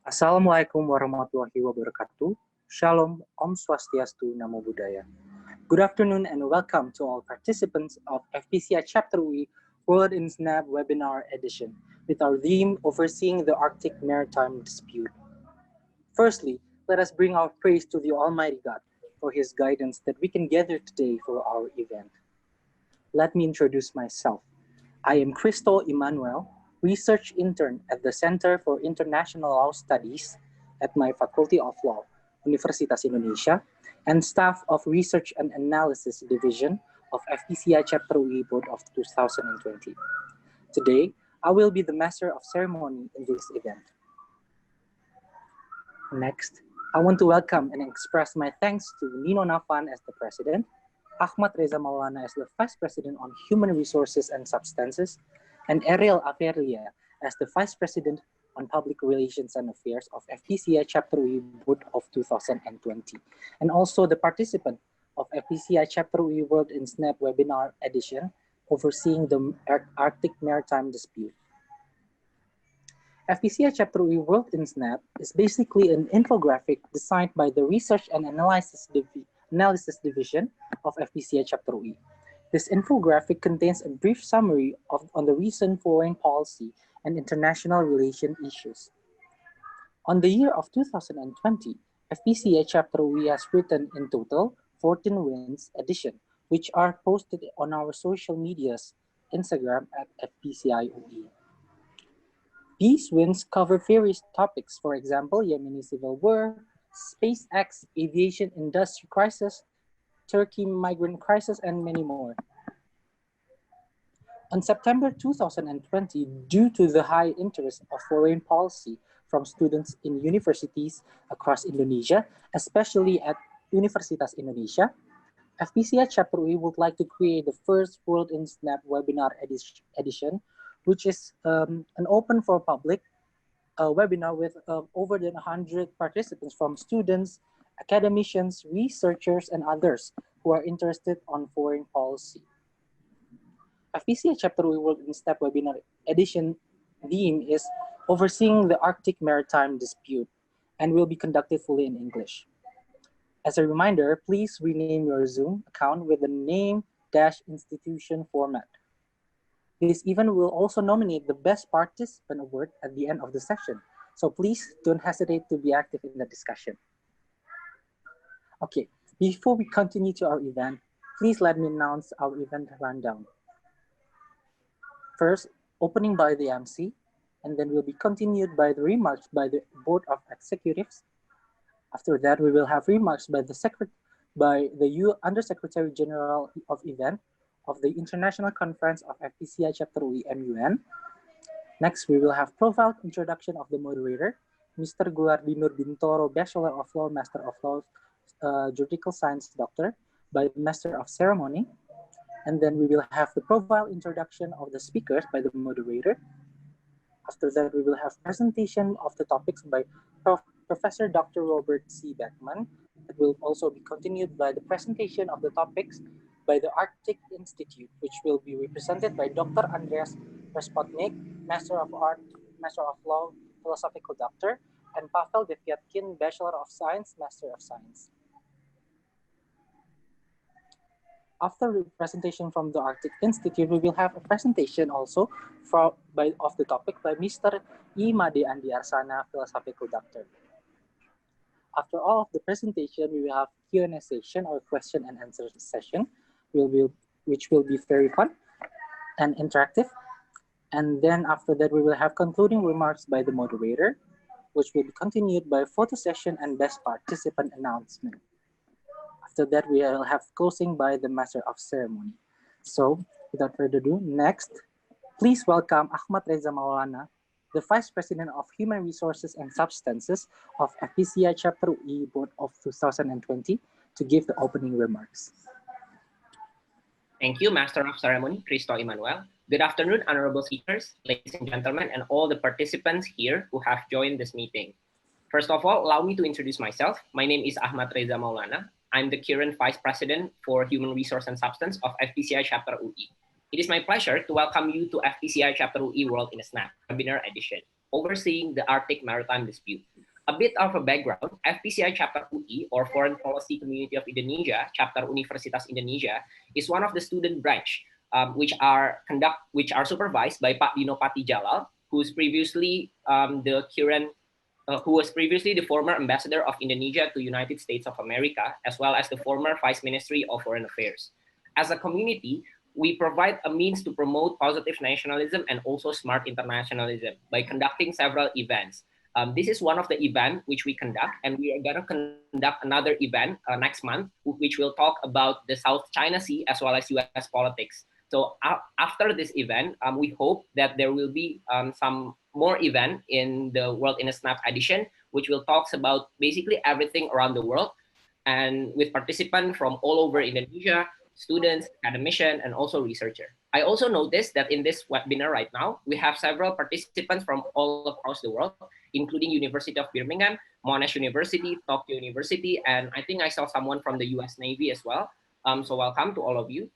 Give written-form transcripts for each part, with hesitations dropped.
Assalamualaikum warahmatullahi wabarakatuh. Shalom, Om Swastiastu, Namo Buddhaya. Good afternoon and welcome to all participants of FPCI Chapter UI World in SNAP webinar edition with our theme Overseeing the Arctic Maritime Dispute. Firstly, let us bring our praise to the Almighty God for His guidance that we can gather today for our event. Let me introduce myself. I am Cristo Emmanuel, research intern at the Center for International Law Studies at my Faculty of Law, Universitas Indonesia, and staff of Research and Analysis Division of FPCI Chapter UI World of 2020. Today, I will be the master of ceremony in this event. Next, I want to welcome and express my thanks to Nino Nafan as the president, Ahmad Reza Maulana as the Vice President on Human Resources and Substances, and Ariel Averlia as the Vice President on Public Relations and Affairs of FPCI Chapter UI World of 2020, and also the participant of FPCI Chapter UI World in SNAP webinar edition, Overseeing the Arctic Maritime Dispute. FPCI Chapter UI World in SNAP is basically an infographic designed by the Research and Analysis Division of FPCI Chapter UI. This infographic contains a brief summary on the recent foreign policy and international relation issues. On the year of 2020, FPCI Chapter UI has written in total 14 wins edition, which are posted on our social medias, Instagram at FPCI UI. These wins cover various topics, for example, Yemeni civil war, SpaceX, aviation industry crisis, Turkey migrant crisis, and many more. On September 2020, due to the high interest of foreign policy from students in universities across Indonesia, especially at Universitas Indonesia, FPCI Chapter UI would like to create the first World in SNAP webinar edition, which is an open for public webinar with over 100 participants from students, academicians, researchers, and others who are interested on foreign policy. FPCI Chapter UI World in SNAP webinar edition theme is Overseeing the Arctic Maritime Dispute and will be conducted fully in English. As a reminder, please rename your Zoom account with the name-institution format. This event will also nominate the Best Participant Award at the end of the session, so please don't hesitate to be active in the discussion. Okay, before we continue to our event, please let me announce our event rundown. First, opening by the MC, and then will be continued by the remarks by the Board of Executives. After that, we will have remarks by the Undersecretary General of Event of the International Conference of FPCI Chapter UI MUN. Next, we will have profile introduction of the moderator, Mr. Gulardi Nur Bintoro, Bachelor of Law, Master of Law, Juridical Science Doctor, by the Master of Ceremony. And then we will have the profile introduction of the speakers by the moderator. After that, we will have presentation of the topics by Professor Dr. Robert C. Beckman. It will also be continued by the presentation of the topics by the Arctic Institute, which will be represented by Dr. Andreas Respotnik, Master of Art, Master of Law, Philosophical Doctor, and Pavel Devyatkin, Bachelor of Science, Master of Science. After the presentation from the Arctic Institute, we will have a presentation also of the topic by Mr. Imade Andi Arsana, Philosophical Doctor. After all of the presentation, we will have Q&A session or question and answer session, which will be very fun and interactive. And then after that, we will have concluding remarks by the moderator, which will be continued by photo session and best participant announcement. After that, we will have closing by the Master of Ceremony. So without further ado, next, please welcome Ahmad Reza Maulana, the Vice President of Human Resources and Substances of FPCI Chapter UI Board of 2020 to give the opening remarks. Thank you, Master of Ceremony, Cristo Emmanuel. Good afternoon, honorable speakers, ladies and gentlemen, and all the participants here who have joined this meeting. First of all, allow me to introduce myself. My name is Ahmad Reza Maulana. I'm the current Vice President for Human Resource and Substance of FPCI Chapter UI. It is my pleasure to welcome you to FPCI Chapter UI World in a SNAP webinar edition. overseeing the Arctic maritime dispute. A bit of a background, FPCI Chapter UI, or Foreign Policy Community of Indonesia, Chapter Universitas Indonesia, is one of the student branch which are supervised by Pak Dino Patijalal, who's previously who was previously the former ambassador of Indonesia to United States of America, as well as the former Vice Ministry of Foreign Affairs. As a community, we provide a means to promote positive nationalism and also smart internationalism by conducting several events. This is one of the events which we conduct, and we are going to conduct another event next month, which will talk about the South China Sea as well as US politics. So after this event, we hope that there will be some more event in the World in a Snap edition, which will talk about basically everything around the world, and with participants from all over Indonesia, students, academicians, and also researchers. I also noticed that in this webinar right now, we have several participants from all across the world, including University of Birmingham, Monash University, Tokyo University, and I think I saw someone from the US Navy as well. So welcome to all of you.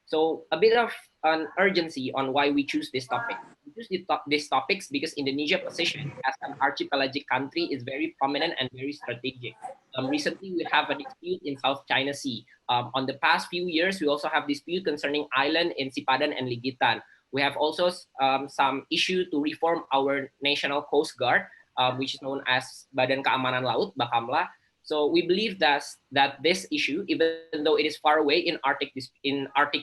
So a bit of an urgency on why we choose this topic. We choose these topics because Indonesia's position as an archipelagic country is very prominent and very strategic. Recently, we have a dispute in South China Sea. On the past few years, we also have dispute concerning island in Sipadan and Ligitan. We have also some issue to reform our national coast guard, which is known as Badan Keamanan Laut, Bakamla. So we believe that this issue, even though it is far away in Arctic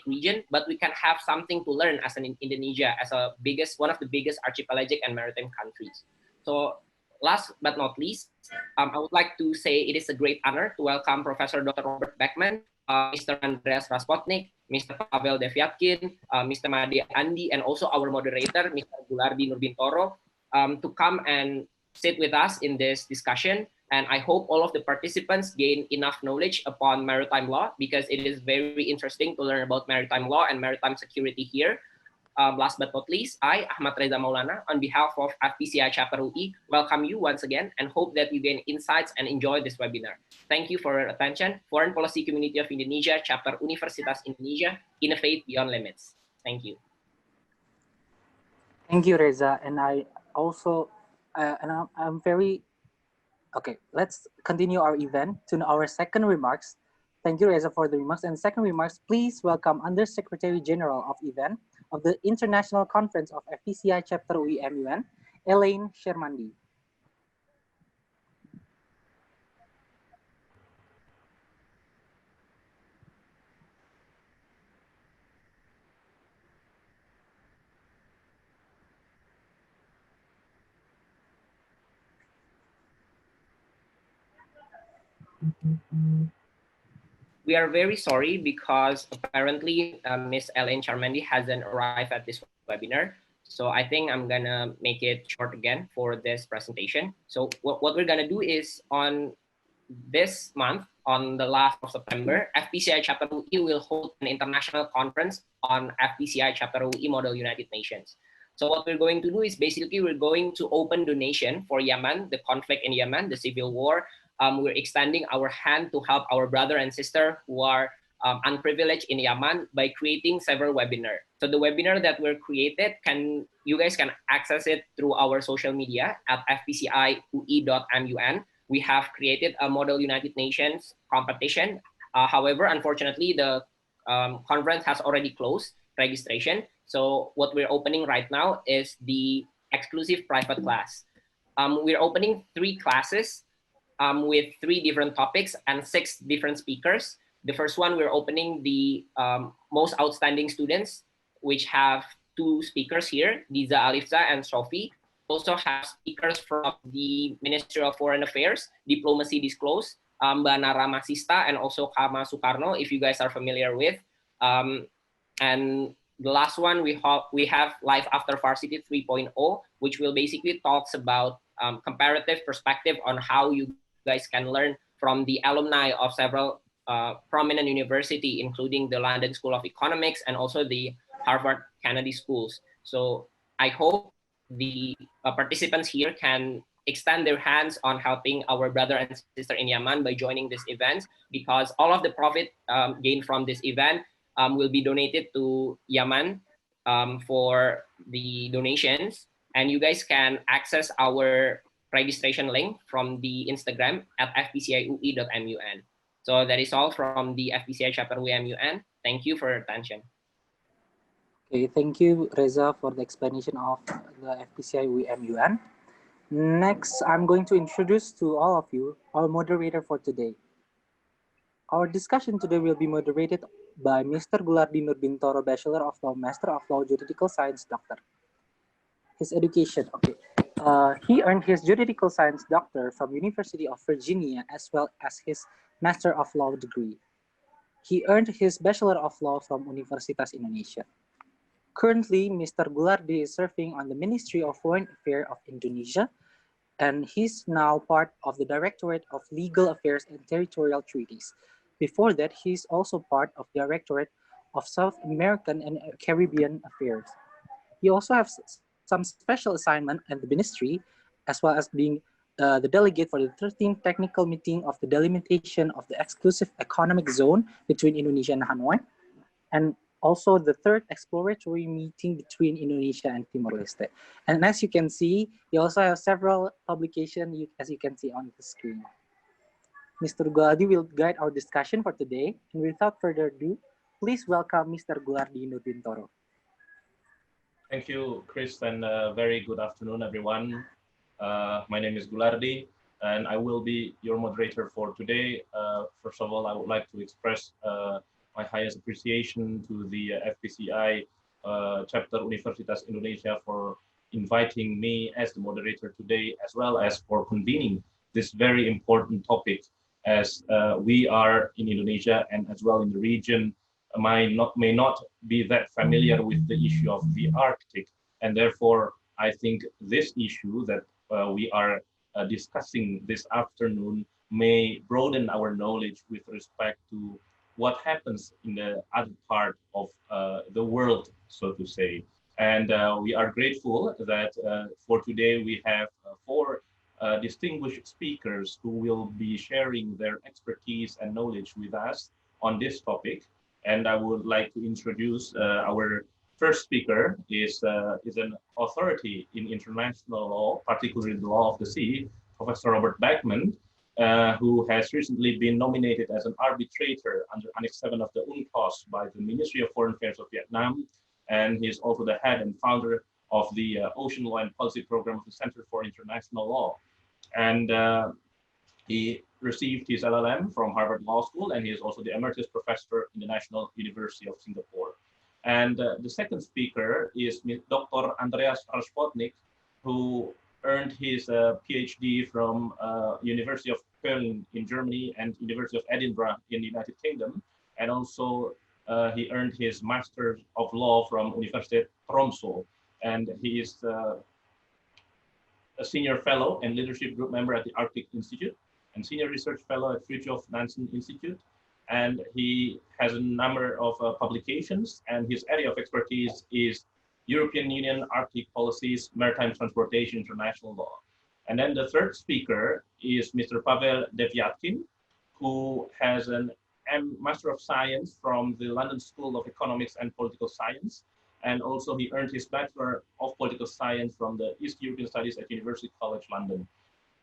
region, but we can have something to learn as an Indonesia, as one of the biggest archipelagic and maritime countries. So last but not least, I would like to say it is a great honor to welcome Professor Dr. Robert Beckman, Mr. Andreas Raspotnik, Mr. Pavel Devyatkin, Mr. Made Andi, and also our moderator, Mr. Gulardi Nurbintoro, to come and sit with us in this discussion. And I hope all of the participants gain enough knowledge upon maritime law, because it is very interesting to learn about maritime law and maritime security here. Last but not least, I, Ahmad Reza Maulana, on behalf of FPCI Chapter UI, welcome you once again and hope that you gain insights and enjoy this webinar. Thank you for your attention. Foreign Policy Community of Indonesia, Chapter Universitas Indonesia, Innovate Beyond Limits. Thank you. Thank you, Reza. And I also, I'm very, okay, let's continue our event to our second remarks. Thank you, Reza, for the remarks. And second remarks, please welcome Under Secretary General of Event of the International Conference of FPCI Chapter UI MUN, Elaine Shermandi. We are very sorry because apparently Ms. Elaine Charmandi hasn't arrived at this webinar. So I think I'm gonna make it short again for this presentation. So what we're gonna do is on this month, on the last of September, FPCI Chapter UI will hold an international conference on FPCI Chapter UI Model United Nations. So what we're going to do is basically we're going to open donation for Yemen, the conflict in Yemen, the civil war. We're extending our hand to help our brother and sister who are unprivileged in Yemen by creating several webinars. So the webinar that were created, you guys can access it through our social media at fpciui.mun. We have created a Model United Nations competition. However, unfortunately, the conference has already closed registration. So what we're opening right now is the exclusive private class. We're opening 3 classes with 3 different topics and 6 different speakers. The first one, we're opening the most outstanding students, which have 2 speakers here, Diza Alifza and Sophie. Also have speakers from the Ministry of Foreign Affairs, Diplomacy Disclosed, Mbak Nara Masista, and also Kama Sukarno, if you guys are familiar with. And the last one, we have Life After Varsity 3.0, which will basically talks about comparative perspective on how you guys can learn from the alumni of several prominent university, including the London School of Economics and also the Harvard Kennedy schools. So I hope the participants here can extend their hands on helping our brother and sister in Yemen by joining this event, because all of the profit gained from this event will be donated to Yemen for the donations. And you guys can access our registration link from the Instagram at fpciui.mun. So that is all from the FPCI Chapter UI MUN. Thank you for your attention. Okay, thank you, Reza, for the explanation of the FPCI WMUN. Next, I'm going to introduce to all of you our moderator for today. Our discussion today will be moderated by Mr. Gulardi Nurbintoro, Bachelor of Law, Master of Law, Juridical Science Doctor. His education, okay. He earned his Juridical Science Doctor from University of Virginia as well as his Master of Law degree. He earned his Bachelor of Law from Universitas Indonesia. Currently, Mr. Gulardi is serving on the Ministry of Foreign Affairs of Indonesia, and he's now part of the Directorate of Legal Affairs and Territorial Treaties. Before that, he's also part of the Directorate of South American and Caribbean Affairs. He also has some special assignment at the ministry, as well as being the delegate for the 13th technical meeting of the delimitation of the exclusive economic zone between Indonesia and Hanoi, and also the third exploratory meeting between Indonesia and Timor-Leste. And as you can see, he also has several publications, as you can see on the screen. Mr. Gulardi will guide our discussion for today. And without further ado, please welcome Mr. Gulardi Nurbintoro. Thank you, Chris, and very good afternoon, everyone. My name is Gulardi, and I will be your moderator for today. First of all, I would like to express my highest appreciation to the FPCI Chapter Universitas Indonesia for inviting me as the moderator today, as well as for convening this very important topic, as we are in Indonesia and as well in the region may not be that familiar with the issue of the Arctic, and therefore I think this issue that we are discussing this afternoon may broaden our knowledge with respect to what happens in the other part of the world, so to say. And we are grateful that for today we have four distinguished speakers who will be sharing their expertise and knowledge with us on this topic. And I would like to introduce our first speaker is an authority in international law, particularly the law of the sea, Professor Robert Beckman, who has recently been nominated as an arbitrator under Annex 7 of the UNCLOS by the Ministry of Foreign Affairs of Vietnam. And he is also the head and founder of the Ocean Law and Policy Program of the Center for International Law. And he received his LLM from Harvard Law School, and he is also the emeritus professor in the National University of Singapore. And the second speaker is Dr. Andreas Raspotnik, who earned his PhD from University of Köln in Germany and University of Edinburgh in the United Kingdom. And also he earned his Master of Law from Universitas Tromsø. And he is a senior fellow and leadership group member at the Arctic Institute, and senior research fellow at Fridtjof Nansen Institute. And he has a number of publications, and his area of expertise is European Union Arctic policies, maritime transportation, international law. And then the third speaker is Mr. Pavel Devyatkin, who has an Master of Science from the London School of Economics and Political Science. And also he earned his Bachelor of Political Science from the East European Studies at University College London.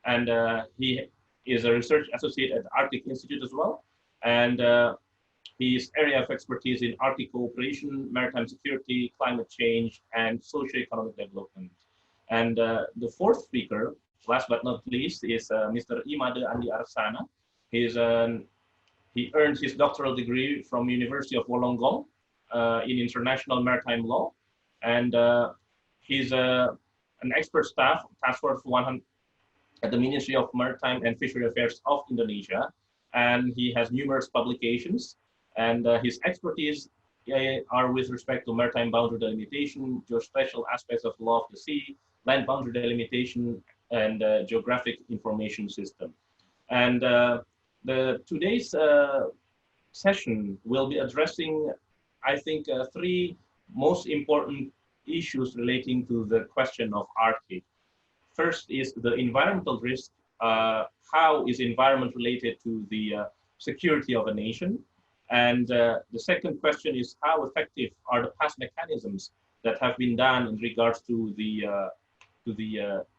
And he is a research associate at the Arctic Institute as well. And his area of expertise in Arctic cooperation, maritime security, climate change, and socio-economic development. And the fourth speaker, last but not least, is Mr. Imade Andi Arsana. He earned his doctoral degree from University of Wollongong in international maritime law. And he's an expert staff, Task Force 100, at the Ministry of Maritime and Fishery Affairs of Indonesia. And he has numerous publications, and his expertise are with respect to maritime boundary delimitation, geospatial aspects of the law of the sea, land boundary delimitation, and geographic information system. And today's session will be addressing, I think, three most important issues relating to the question of Arctic. First is the environmental risk. How is environment related to the security of a nation? And the second question is, how effective are the past mechanisms that have been done in regards to the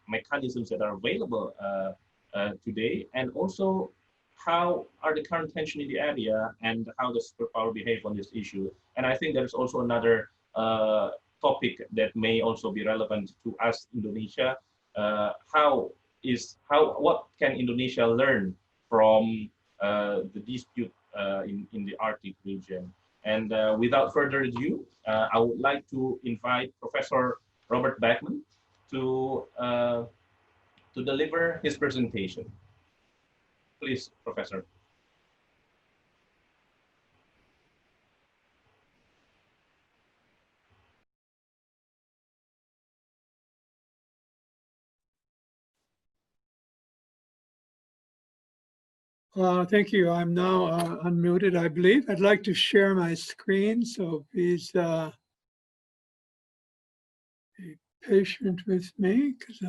mechanisms that are available today, and also how are the current tension in the area and how the superpower behave on this issue. And I think there's also another topic that may also be relevant to us, Indonesia. What can Indonesia learn from the dispute in the Arctic region? And without further ado, I would like to invite Professor Robert Beckman to deliver his presentation. Please, Professor. Thank you. I'm now unmuted, I believe. I'd like to share my screen, so please be patient with me because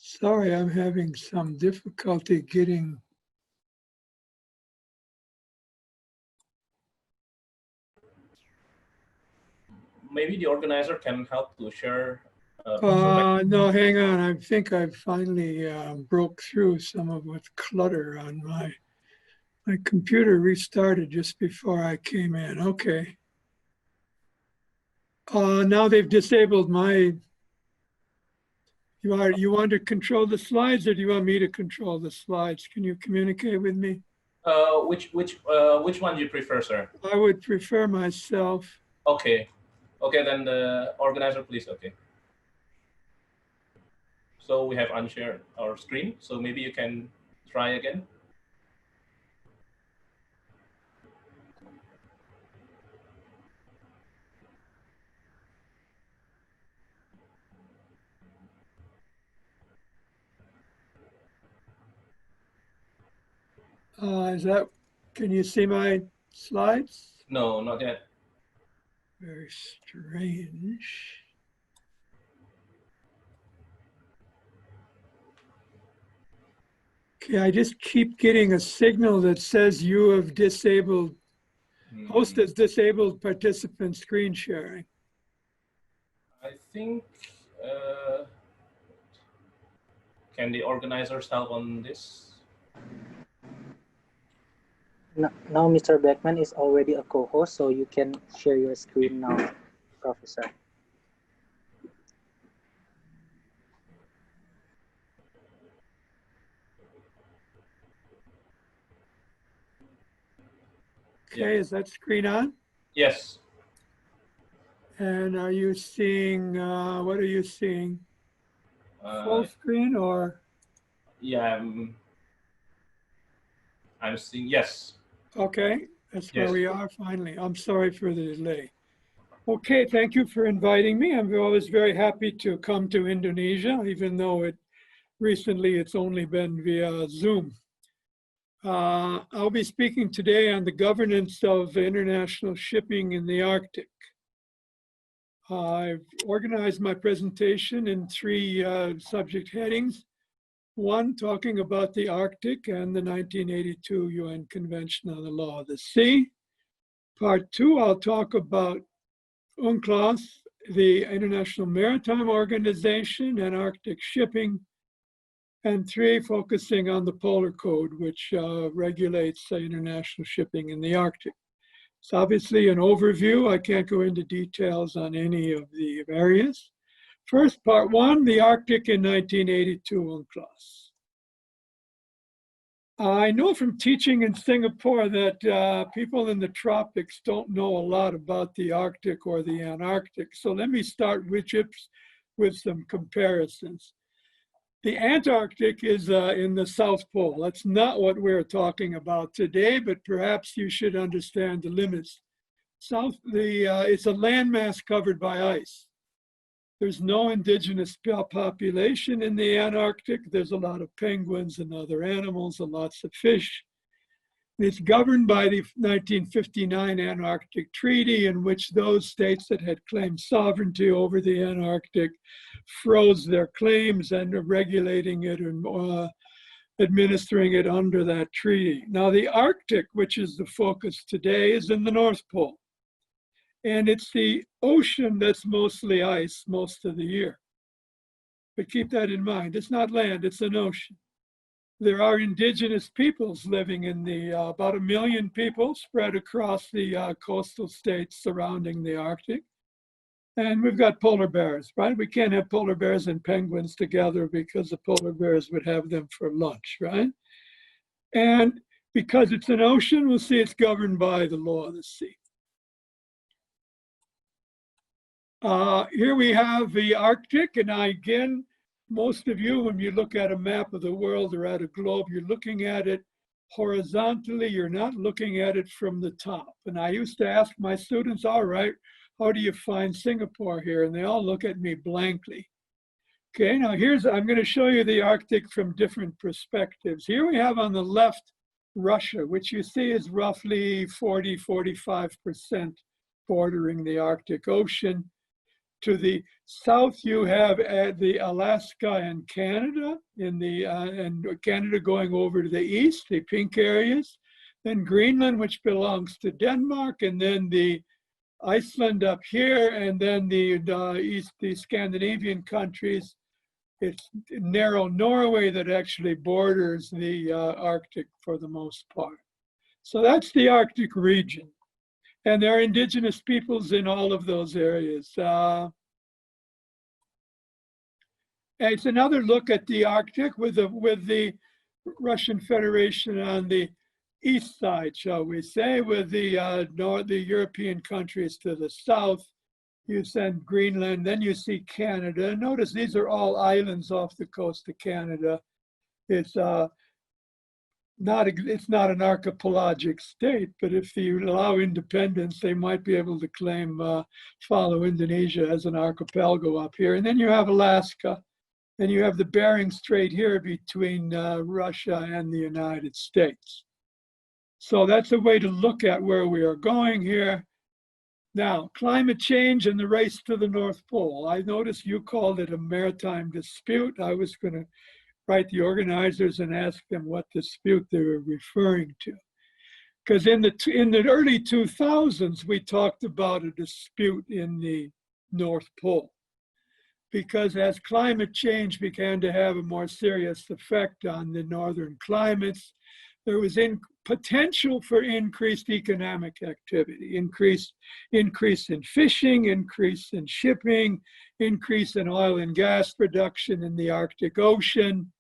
sorry, I'm having some difficulty getting. Maybe the organizer can help to share. No, hang on. I think I finally broke through some of what's clutter on my computer. Restarted just before I came in. Okay. Now they've disabled my. You want to control the slides, or do you want me to control the slides? Can you communicate with me? Which one do you prefer, sir? I would prefer myself. Okay. Okay, then the organizer, please. Okay. So we have unshared our screen. So maybe you can try again. Can you see my slides? No, not yet. Very strange. Okay, I just keep getting a signal that says you have disabled, host has disabled participant screen sharing. I think, can the organizers help on this? Now Mr. Beckman is already a co-host, so you can share your screen now, Professor. Okay, is that screen on? Yes. And are you seeing, what are you seeing? Full screen or? Yeah, I'm seeing, yes. Okay, that's where Yes. we are finally. I'm sorry for the delay. Okay, thank you for inviting me. I'm always very happy to come to Indonesia, even though recently it's only been via Zoom. I'll be speaking today on the governance of international shipping in the Arctic. I've organized my presentation in three subject headings. One, talking about the Arctic and the 1982 UN Convention on the Law of the Sea. Part two, I'll talk about UNCLOS, the International Maritime Organization, and Arctic shipping. And three, focusing on the Polar Code, which regulates international shipping in the Arctic. It's obviously an overview. I can't go into details on any of the areas. First, part one, the Arctic in 1982 UNCLOS. I know from teaching in Singapore that people in the tropics don't know a lot about the Arctic or the Antarctic. So let me start with some comparisons. The Antarctic is in the South Pole. That's not what we're talking about today, but perhaps you should understand the limits. It's a landmass covered by ice. There's no indigenous population in the Antarctic. There's a lot of penguins and other animals and lots of fish. It's governed by the 1959 Antarctic Treaty, in which those states that had claimed sovereignty over the Antarctic froze their claims and are regulating it and administering it under that treaty. Now, the Arctic, which is the focus today, is in the North Pole. And it's the ocean that's mostly ice most of the year. But keep that in mind. It's not land, it's an ocean. There are indigenous peoples living in the, about 1 million people spread across the coastal states surrounding the Arctic. And we've got polar bears, right? We can't have polar bears and penguins together because the polar bears would have them for lunch, right? And because it's an ocean, we'll see it's governed by the law of the sea. Here we have the Arctic, and again, most of you, when you look at a map of the world or at a globe, you're looking at it horizontally, you're not looking at it from the top. And I used to ask my students, all right, how do you find Singapore here? And they all look at me blankly. Okay, now I'm going to show you the Arctic from different perspectives. Here we have on the left, Russia, which you see is roughly 45% bordering the Arctic Ocean. To the south, you have the Alaska and Canada, and Canada going over to the east, the pink areas. Then Greenland, which belongs to Denmark, and then the Iceland up here, and then the Scandinavian countries. It's narrow Norway that actually borders the Arctic for the most part. So that's the Arctic region. And there are indigenous peoples in all of those areas. It's another look at the Arctic with the Russian Federation on the east side, shall we say, with the European countries to the south. You send Greenland, then you see Canada. Notice these are all islands off the coast of Canada. It's not an archipelagic state, but if you allow independence, they might be able to claim, follow Indonesia as an archipelago up here. And then you have Alaska, and you have the Bering Strait here between Russia and the United States. So that's a way to look at where we are going here. Now, climate change and the race to the North Pole. I noticed you called it a maritime dispute. I was going to write the organizers and ask them what dispute they were referring to. Because in the early 2000s, we talked about a dispute in the North Pole. Because as climate change began to have a more serious effect on the northern climates, there was potential for increased economic activity, increase in fishing, increase in shipping, increase in oil and gas production in the Arctic Ocean.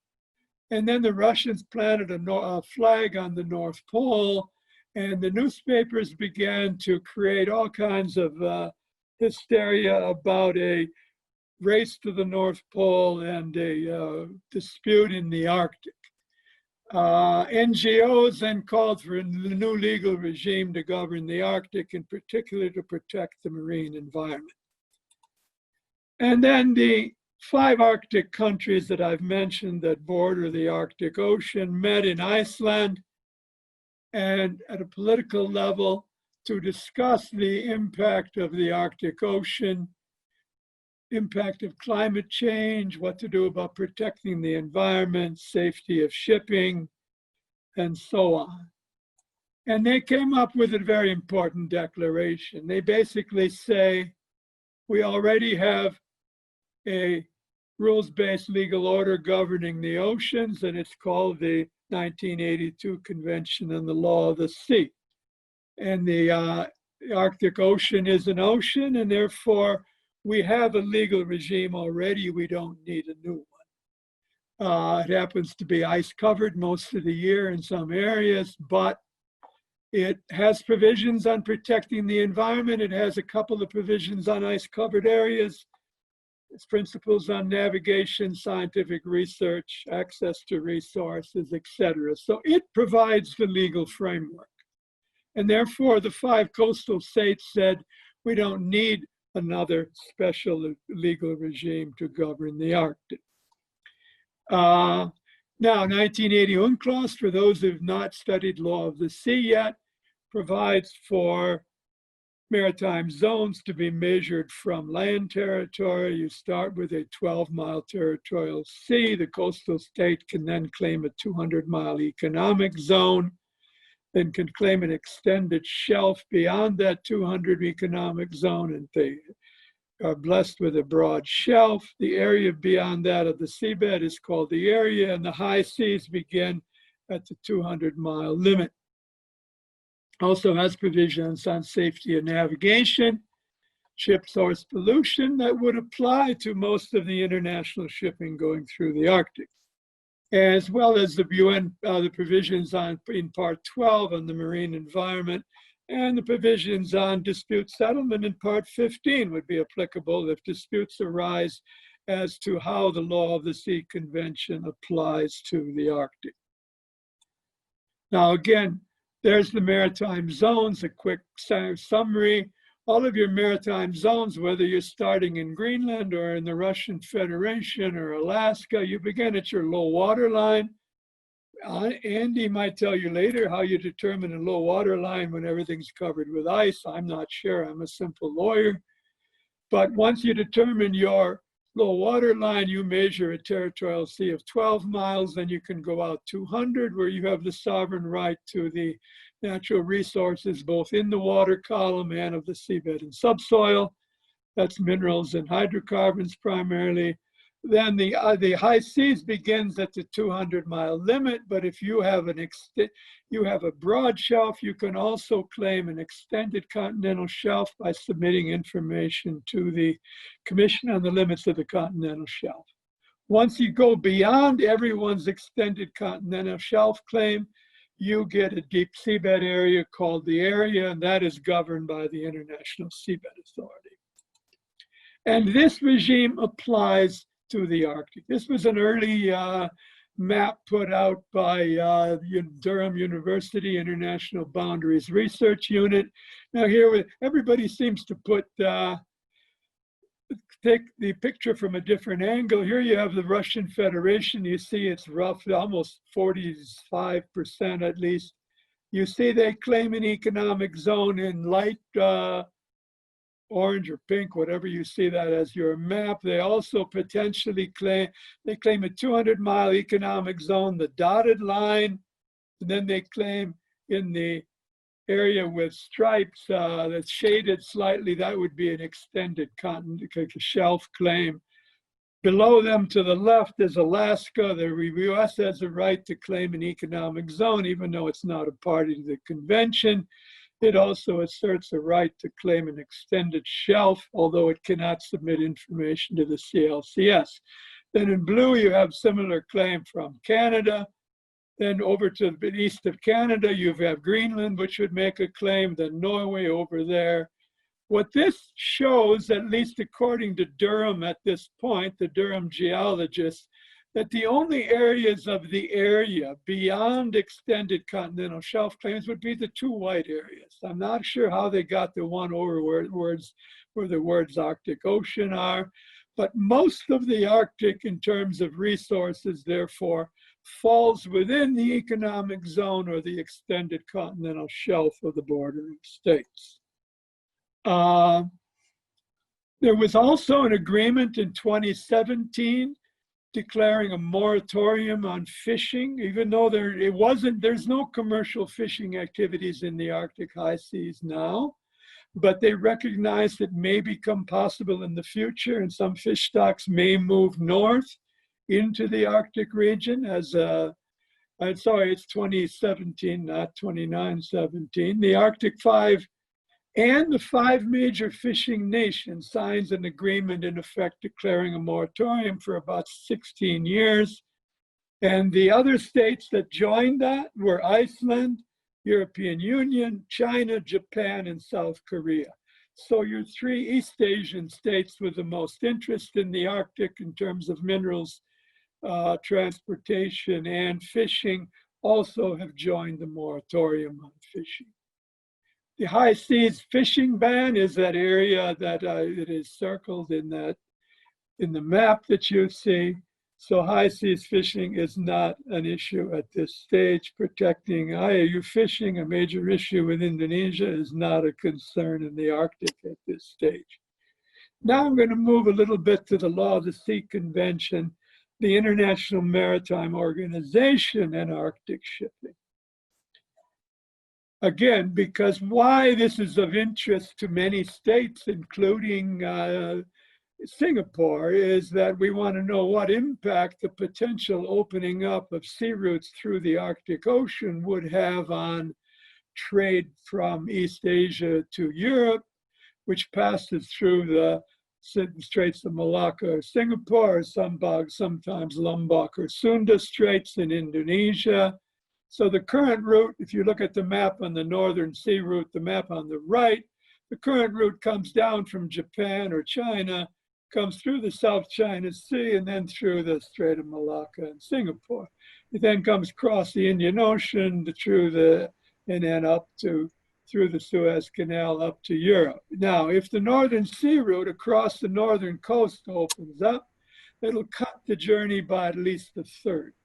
And then the Russians planted a flag on the North Pole, and the newspapers began to create all kinds of hysteria about a race to the North Pole and a dispute in the Arctic. NGOs then called for the new legal regime to govern the Arctic, in particular to protect the marine environment. And then the 5 Arctic countries that I've mentioned that border the Arctic Ocean met in Iceland and at a political level to discuss the impact of the Arctic Ocean, impact of climate change, what to do about protecting the environment, safety of shipping, and so on. And they came up with a very important declaration. They basically say, we already have a rules-based legal order governing the oceans, and it's called the 1982 Convention on the Law of the Sea. And the Arctic Ocean is an ocean, and therefore we have a legal regime already. We don't need a new one. It happens to be ice-covered most of the year in some areas, but it has provisions on protecting the environment. It has a couple of provisions on ice-covered areas. Its principles on navigation, scientific research, access to resources, etc. So it provides the legal framework. And therefore, the 5 coastal states said, we don't need another special legal regime to govern the Arctic. Now, 1980 UNCLOS, for those who have not studied law of the sea yet, provides for maritime zones to be measured from land territory. You start with a 12-mile territorial sea. The coastal state can then claim a 200-mile economic zone, then can claim an extended shelf beyond that 200 economic zone, and they are blessed with a broad shelf. The area beyond that of the seabed is called the area, and the high seas begin at the 200-mile limit. Also has provisions on safety and navigation, ship source pollution that would apply to most of the international shipping going through the Arctic, as well as the UN, the provisions in Part 12 on the marine environment, and the provisions on dispute settlement in Part 15 would be applicable if disputes arise as to how the Law of the Sea Convention applies to the Arctic. Now, again, there's the maritime zones, a quick summary. All of your maritime zones, whether you're starting in Greenland or in the Russian Federation or Alaska, you begin at your low water line. Andy might tell you later how you determine a low water line when everything's covered with ice. I'm not sure, I'm a simple lawyer. But once you determine your low water line, you measure a territorial sea of 12 miles, then you can go out 200, where you have the sovereign right to the natural resources, both in the water column and of the seabed and subsoil. That's minerals and hydrocarbons primarily. Then the high seas begins at the 200-mile limit, but if you have a broad shelf, you can also claim an extended continental shelf by submitting information to the Commission on the Limits of the Continental Shelf. Once you go beyond everyone's extended continental shelf claim, you get a deep seabed area called the area, and that is governed by the International Seabed Authority. And this regime applies to the Arctic. This was an early map put out by Durham University International Boundaries Research Unit. Now here, everybody seems to put, take the picture from a different angle. Here you have the Russian Federation. You see it's roughly almost 45% at least. You see they claim an economic zone in light orange or pink, whatever you see that as your map. They also potentially claim a 200-mile economic zone, the dotted line, and then they claim in the area with stripes that's shaded slightly, that would be an extended continent shelf claim. Below them to the left is Alaska. The U.S. has a right to claim an economic zone, even though it's not a party to the convention. It also asserts a right to claim an extended shelf, although it cannot submit information to the CLCS. Then in blue, you have similar claim from Canada. Then over to the east of Canada, you have Greenland, which would make a claim, then Norway over there. What this shows, at least according to Durham at this point, the Durham geologists, that the only areas of the area beyond extended continental shelf claims would be the two white areas. I'm not sure how they got the one over where the words Arctic Ocean are, but most of the Arctic in terms of resources, therefore, falls within the economic zone or the extended continental shelf of the bordering states. There was also an agreement in 2017 declaring a moratorium on fishing, even though there's no commercial fishing activities in the Arctic high seas now, but they recognize it may become possible in the future, and some fish stocks may move north into the Arctic region as I'm sorry, it's 2017, not 2917. The Arctic 5 and the 5 major fishing nations signs an agreement in effect declaring a moratorium for about 16 years. And the other states that joined that were Iceland, European Union, China, Japan, and South Korea. So your 3 East Asian states with the most interest in the Arctic in terms of minerals, transportation, and fishing also have joined the moratorium on fishing. The high seas fishing ban is that area that it is circled in the map that you see. So high seas fishing is not an issue at this stage. Protecting IUU fishing, a major issue with Indonesia, is not a concern in the Arctic at this stage. Now I'm going to move a little bit to the Law of the Sea Convention, the International Maritime Organization, and Arctic shipping. Again, because why this is of interest to many states, including Singapore, is that we want to know what impact the potential opening up of sea routes through the Arctic Ocean would have on trade from East Asia to Europe, which passes through the Straits of Malacca or Singapore, or sometimes Lombok or Sunda Straits in Indonesia. So the current route, if you look at the map on the northern sea route, the map on the right, the current route comes down from Japan or China, comes through the South China Sea, and then through the Strait of Malacca and Singapore. It then comes across the Indian Ocean and then up through the Suez Canal up to Europe. Now, if the northern sea route across the northern coast opens up, it'll cut the journey by at least a third.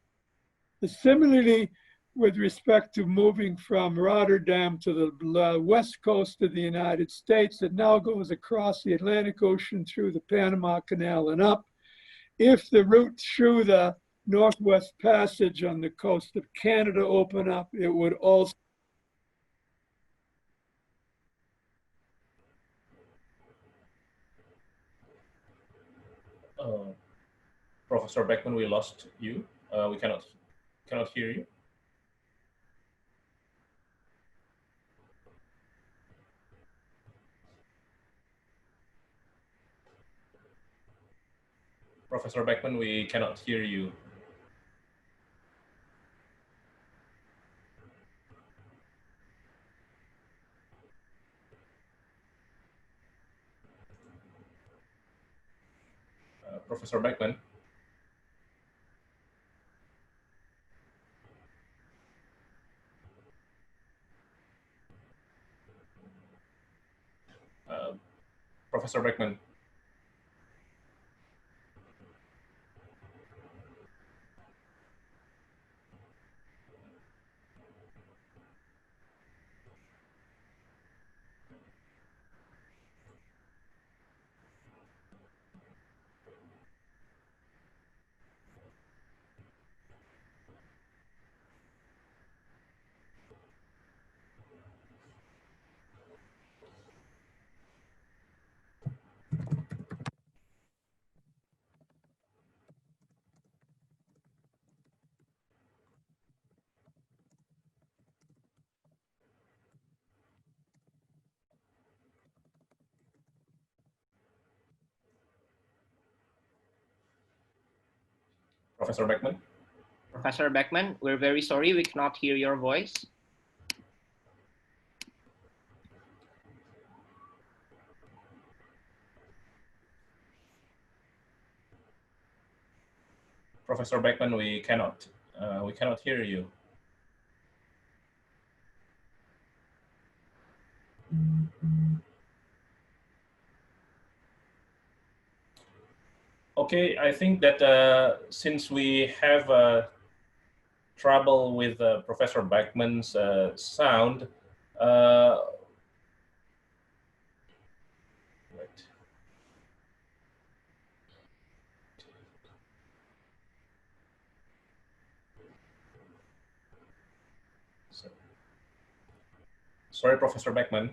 Similarly, with respect to moving from Rotterdam to the west coast of the United States, it now goes across the Atlantic Ocean through the Panama Canal and up. If the route through the Northwest Passage on the coast of Canada open up, it would also Professor Beckman, we lost you. We cannot hear you. Professor Beckman, we cannot hear you. Professor Beckman. Professor Beckman. Professor Beckman. Professor Beckman, we're very sorry we cannot hear your voice. Professor Beckman, we cannot hear you. Okay, I think that since we have trouble with Professor Beckman's sound, sorry, Professor Beckman.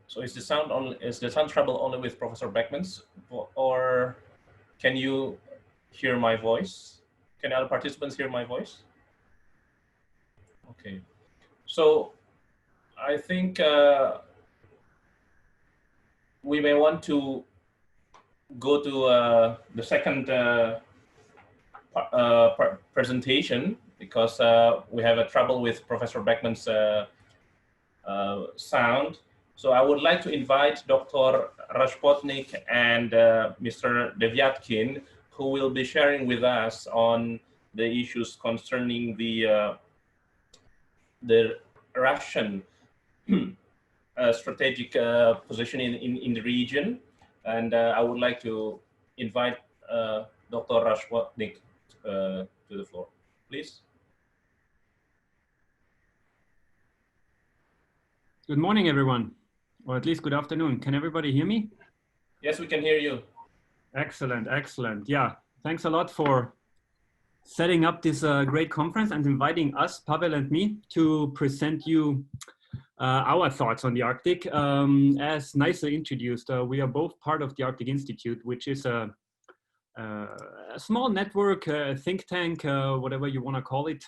So is the sound trouble only with Professor Beckman's, or can you hear my voice? Can other participants hear my voice? Okay, so I think we may want to go to the second presentation because we have a trouble with Professor Beckman's sound. So I would like to invite Dr. Rashpotnik and Mr. Devyatkin, who will be sharing with us on the issues concerning the Russian strategic position in the region. And I would like to invite Dr. Rashpotnik to the floor, please. Good morning, everyone, or at least good afternoon. Can everybody hear me? Yes, we can hear you. Excellent, excellent. Yeah, thanks a lot for setting up this great conference and inviting us, Pavel and me, to present you our thoughts on the Arctic. As nicely introduced, we are both part of the Arctic Institute, which is a small network, think tank, whatever you want to call it,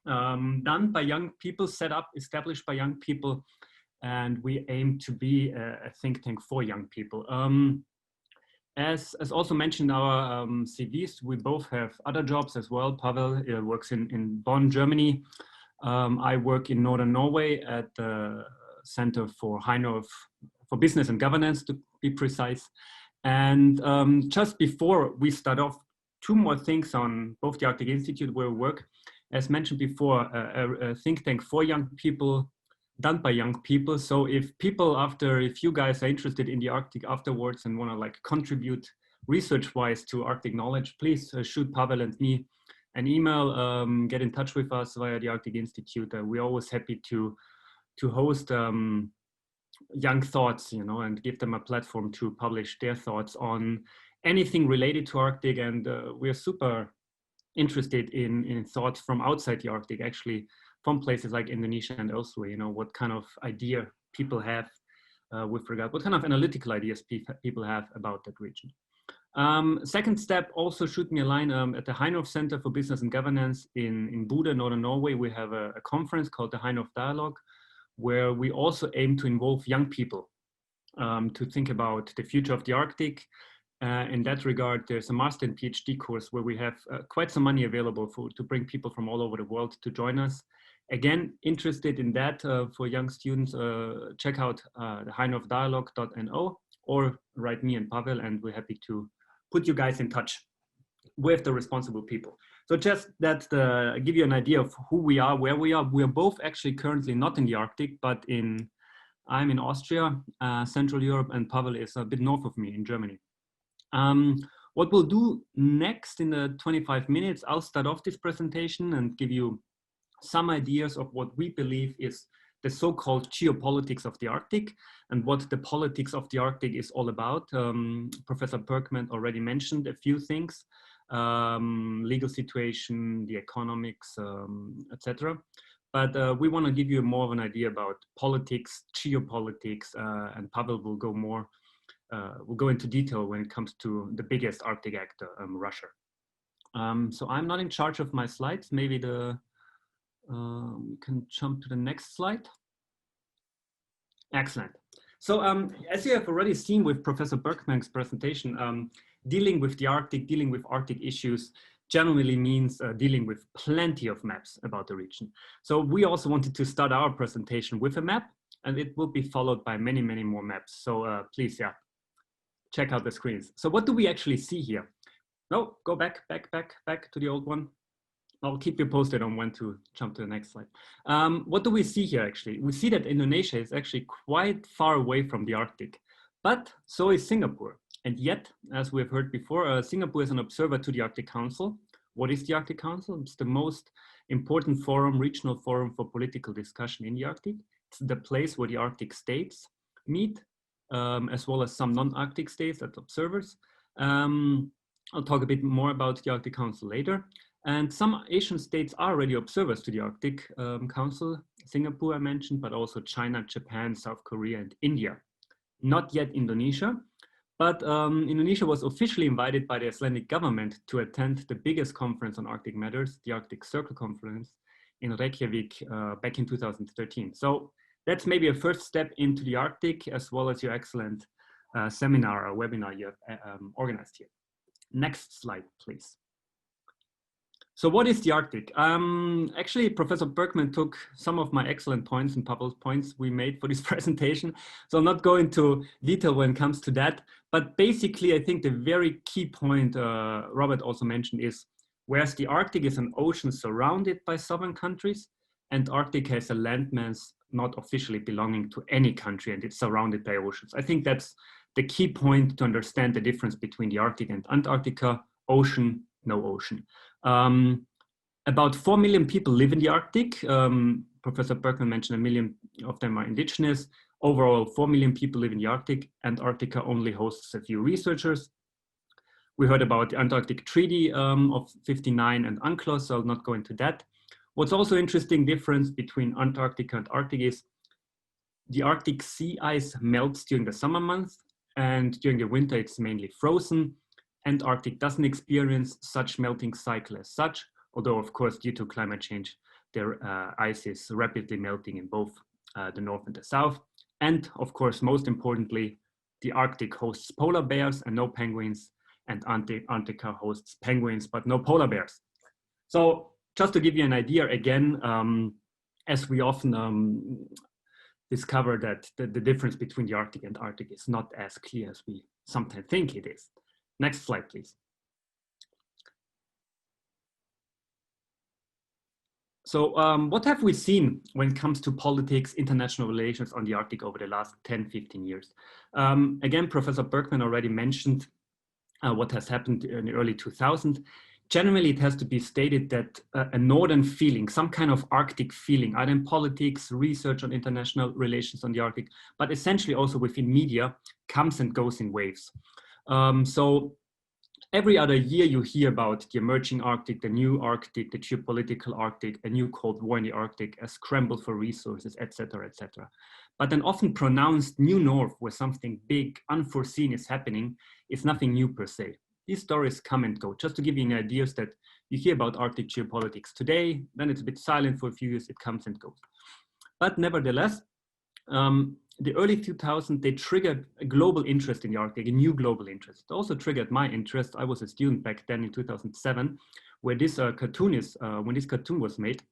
done by young people, set up, established by young people, and we aim to be a think tank for young people. As also mentioned in our CVs, we both have other jobs as well. Pavel works in Bonn, Germany. I work in Northern Norway at the Center for High North for Business and Governance, to be precise. And just before we start off, two more things on both the Arctic Institute where we work. As mentioned before, a think tank for young people, done by young people. So if you guys are interested in the Arctic afterwards and want to like contribute research-wise to Arctic knowledge, please shoot Pavel and me an email, get in touch with us via the Arctic Institute. We're always happy to host young thoughts, you know, and give them a platform to publish their thoughts on anything related to Arctic. And we're super interested in thoughts from outside the Arctic, actually from places like Indonesia and elsewhere, you know, what kind of idea people have with regard, what kind of analytical ideas people have about that region. Second step, also shoot me a line at the High North Center for Business and Governance in Bodø, Northern Norway. We have a conference called the High North Dialogue, where we also aim to involve young people to think about the future of the Arctic. In that regard, there's a master and PhD course where we have quite some money available to bring people from all over the world to join us. Again, interested in that for young students, check out the highnorthdialogue.no or write me and Pavel, and we're happy to put you guys in touch with the responsible people. So just that give you an idea of who we are, where we are. We are both actually currently not in the Arctic, but I'm in Austria, Central Europe, and Pavel is a bit north of me in Germany. What we'll do next in the 25 minutes, I'll start off this presentation and give you some ideas of what we believe is the so-called geopolitics of the Arctic and what the politics of the Arctic is all about. Professor Berkman already mentioned a few things, legal situation, the economics, etc. But we want to give you more of an idea about politics, geopolitics, and Pavel will go more, we'll go into detail when it comes to the biggest Arctic actor, Russia. So I'm not in charge of my slides. Maybe we can jump to the next slide. Excellent. So as you have already seen with Professor Berkman's presentation, dealing with the Arctic, dealing with Arctic issues generally means dealing with plenty of maps about the region. So we also wanted to start our presentation with a map, and it will be followed by many, many more maps. So please, yeah, check out the screens. So what do we actually see here? No, go back to the old one. I'll keep you posted on when to jump to the next slide. What do we see here actually? We see that Indonesia is actually quite far away from the Arctic, but so is Singapore. And yet, as we've heard before, Singapore is an observer to the Arctic Council. What is the Arctic Council? It's the most important forum, regional forum for political discussion in the Arctic. It's the place where the Arctic states meet, as well as some non-Arctic states as observers. I'll talk a bit more about the Arctic Council later. And some Asian states are already observers to the Arctic Council. Singapore I mentioned, but also China, Japan, South Korea, and India. Not yet Indonesia, but Indonesia was officially invited by the Icelandic government to attend the biggest conference on Arctic matters, the Arctic Circle Conference in Reykjavik back in 2013. So that's maybe a first step into the Arctic, as well as your excellent seminar or webinar you have organized here. Next slide, please. So what is the Arctic? Actually, Professor Berkman took some of my excellent points and Pavel's points we made for this presentation. So I'll not go into detail when it comes to that. But basically, I think the very key point Robert also mentioned is, whereas the Arctic is an ocean surrounded by sovereign countries, Antarctic has a landmass not officially belonging to any country, and it's surrounded by oceans. I think that's the key point to understand the difference between the Arctic and Antarctica: ocean, no ocean. About 4 million people live in the Arctic. Professor Berkman mentioned 1 million of them are indigenous. Overall, 4 million people live in the Arctic. Antarctica only hosts a few researchers. We heard about the Antarctic Treaty of '59 and UNCLOS, so I'll not go into that. What's also interesting difference between Antarctica and Arctic is the Arctic sea ice melts during the summer months, and during the winter it's mainly frozen. Antarctic doesn't experience such melting cycle as such, although of course due to climate change, their ice is rapidly melting in both the north and the south. And of course, most importantly, the Arctic hosts polar bears and no penguins, and Antarctica hosts penguins but no polar bears. So just to give you an idea again, as we often discover that the difference between the Arctic and Arctic is not as clear as we sometimes think it is. Next slide, please. So what have we seen when it comes to politics, international relations on the Arctic over the last 10, 15 years? Again, Professor Berkman already mentioned what has happened in the early 2000s. Generally, it has to be stated that a northern feeling, some kind of Arctic feeling, either in politics, research on international relations on the Arctic, but essentially also within media, comes and goes in waves. So every other year you hear about the emerging Arctic, the new Arctic, the geopolitical Arctic, a new Cold War in the Arctic, a scramble for resources, etc., etc. But an often pronounced new north where something big, unforeseen is happening is nothing new per se. These stories come and go. Just to give you an idea is that you hear about Arctic geopolitics today, then it's a bit silent for a few years, it comes and goes. But nevertheless, the early 2000s, they triggered a global interest in the Arctic, a new global interest. It also triggered my interest. I was a student back then in 2007, where this cartoon is, when this cartoon was made.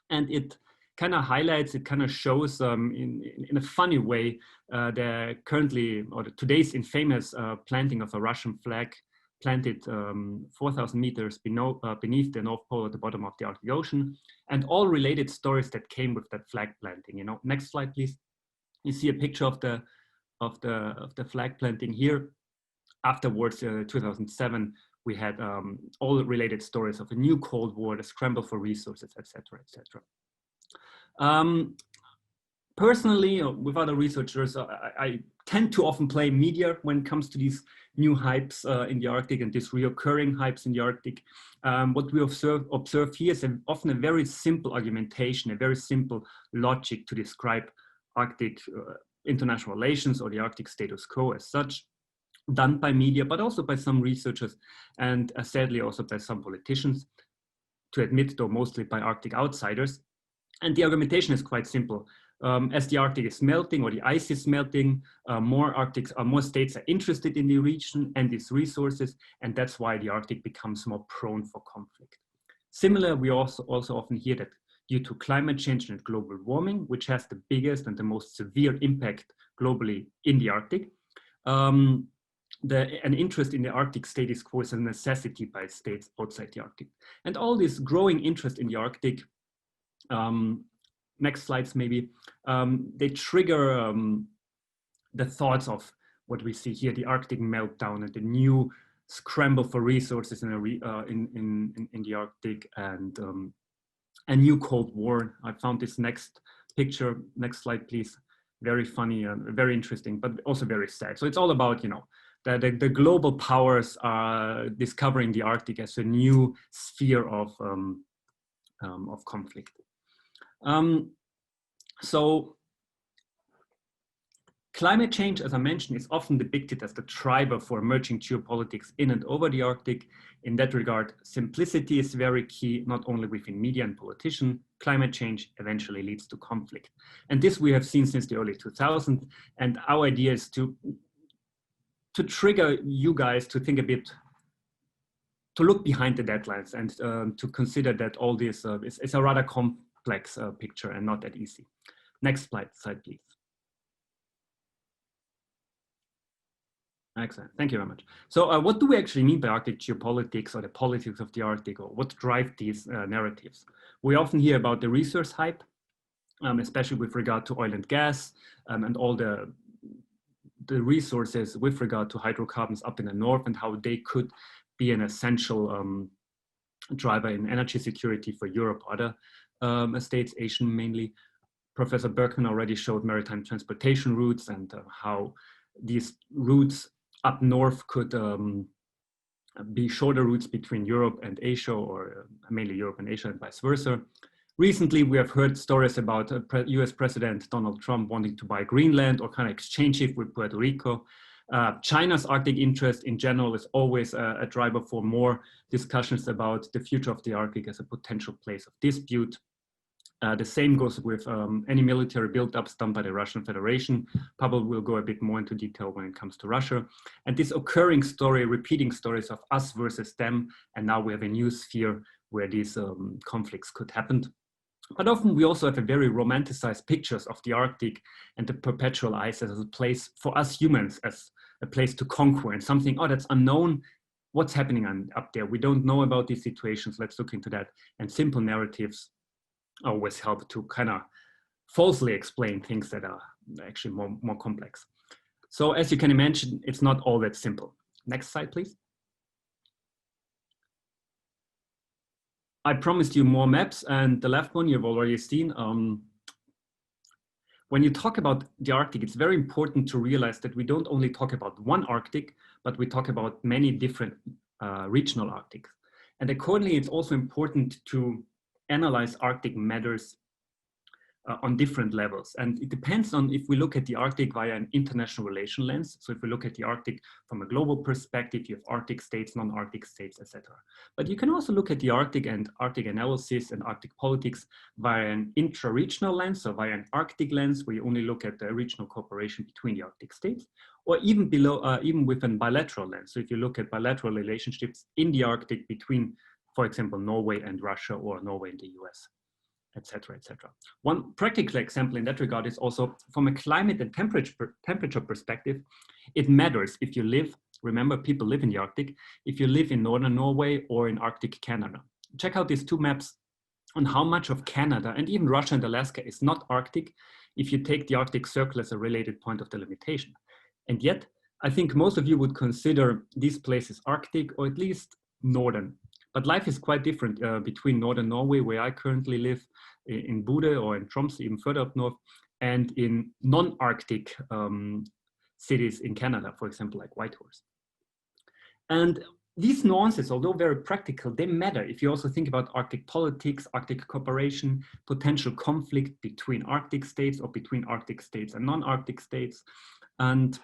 And it kind of highlights, it kind of shows in a funny way, the currently, or today's infamous planting of a Russian flag planted 4,000 meters beneath the North Pole at the bottom of the Arctic Ocean, and all related stories that came with that flag planting. You know, next slide, please. You see a picture of the flag planting here. Afterwards, 2007, we had all related stories of a new Cold War, the scramble for resources, etc., etc. Personally, with other researchers, I tend to often play media when it comes to these new hypes in the Arctic and these reoccurring hypes in the Arctic. What we observe here is often a very simple argumentation, a very simple logic to describe Arctic international relations or the Arctic status quo as such, done by media, but also by some researchers and sadly also by some politicians, to admit though mostly by Arctic outsiders. And the argumentation is quite simple. As the Arctic is melting or the ice is melting, more states are interested in the region and its resources, and that's why the Arctic becomes more prone for conflict. Similar, we also often hear that due to climate change and global warming, which has the biggest and the most severe impact globally in the Arctic, an interest in the Arctic status quo is a necessity by states outside the Arctic. And all this growing interest in the Arctic, next slides maybe, they trigger the thoughts of what we see here, the Arctic meltdown and the new scramble for resources in the Arctic, and a new Cold War. I found this next picture, next slide please, very funny and very interesting, but also very sad. So it's all about, you know, the global powers are discovering the Arctic as a new sphere of conflict. So climate change, as I mentioned, is often depicted as the driver for emerging geopolitics in and over the Arctic. In that regard, simplicity is very key, not only within media and politicians. Climate change eventually leads to conflict. And this we have seen since the early 2000s. And our idea is to to trigger you guys to think a bit, to look behind the deadlines and to consider that all this is a rather complex picture and not that easy. Next slide, please. Excellent, thank you very much. So what do we actually mean by Arctic geopolitics or the politics of the Arctic, or what drive these narratives? We often hear about the resource hype, especially with regard to oil and gas and all the resources with regard to hydrocarbons up in the north and how they could be an essential driver in energy security for Europe, other states, Asian mainly. Professor Berkman already showed maritime transportation routes and how these routes up north could be shorter routes between Europe and Asia, or mainly Europe and Asia and vice versa. Recently, we have heard stories about US President Donald Trump wanting to buy Greenland or kind of exchange it with Puerto Rico. China's Arctic interest in general is always a driver for more discussions about the future of the Arctic as a potential place of dispute. The same goes with any military build-ups done by the Russian Federation. Pavel will go a bit more into detail when it comes to Russia. And this occurring story, repeating stories of us versus them, and now we have a new sphere where these conflicts could happen. But often we also have a very romanticized pictures of the Arctic and the perpetual ice as a place for us humans, as a place to conquer and something, oh, that's unknown. What's happening up there? We don't know about these situations. Let's look into that. And simple narratives always help to kind of falsely explain things that are actually more complex. So as you can imagine, it's not all that simple. Next slide, please. I promised you more maps, and the left one you've already seen. When you talk about the Arctic, it's very important to realize that we don't only talk about one Arctic, but we talk about many different regional Arctics. And accordingly, it's also important to analyze Arctic matters on different levels. And it depends on if we look at the Arctic via an international relation lens. So if we look at the Arctic from a global perspective, you have Arctic states, non-Arctic states, etc. But you can also look at the Arctic and Arctic analysis and Arctic politics via an intra-regional lens, so via an Arctic lens, where you only look at the regional cooperation between the Arctic states, or even below, even with a bilateral lens. So if you look at bilateral relationships in the Arctic between, for example, Norway and Russia, or Norway and the US, etc., etc. One practical example in that regard is also from a climate and temperature perspective. It matters if you live, remember people live in the Arctic, if you live in northern Norway or in Arctic Canada. Check out these two maps on how much of Canada and even Russia and Alaska is not Arctic if you take the Arctic Circle as a related point of delimitation. And yet, I think most of you would consider these places Arctic, or at least northern. But life is quite different between northern Norway, where I currently live, in Bodø or in Tromsø, even further up north, and in non-Arctic cities in Canada, for example, like Whitehorse. And these nuances, although very practical, they matter if you also think about Arctic politics, Arctic cooperation, potential conflict between Arctic states or between Arctic states and non-Arctic states, and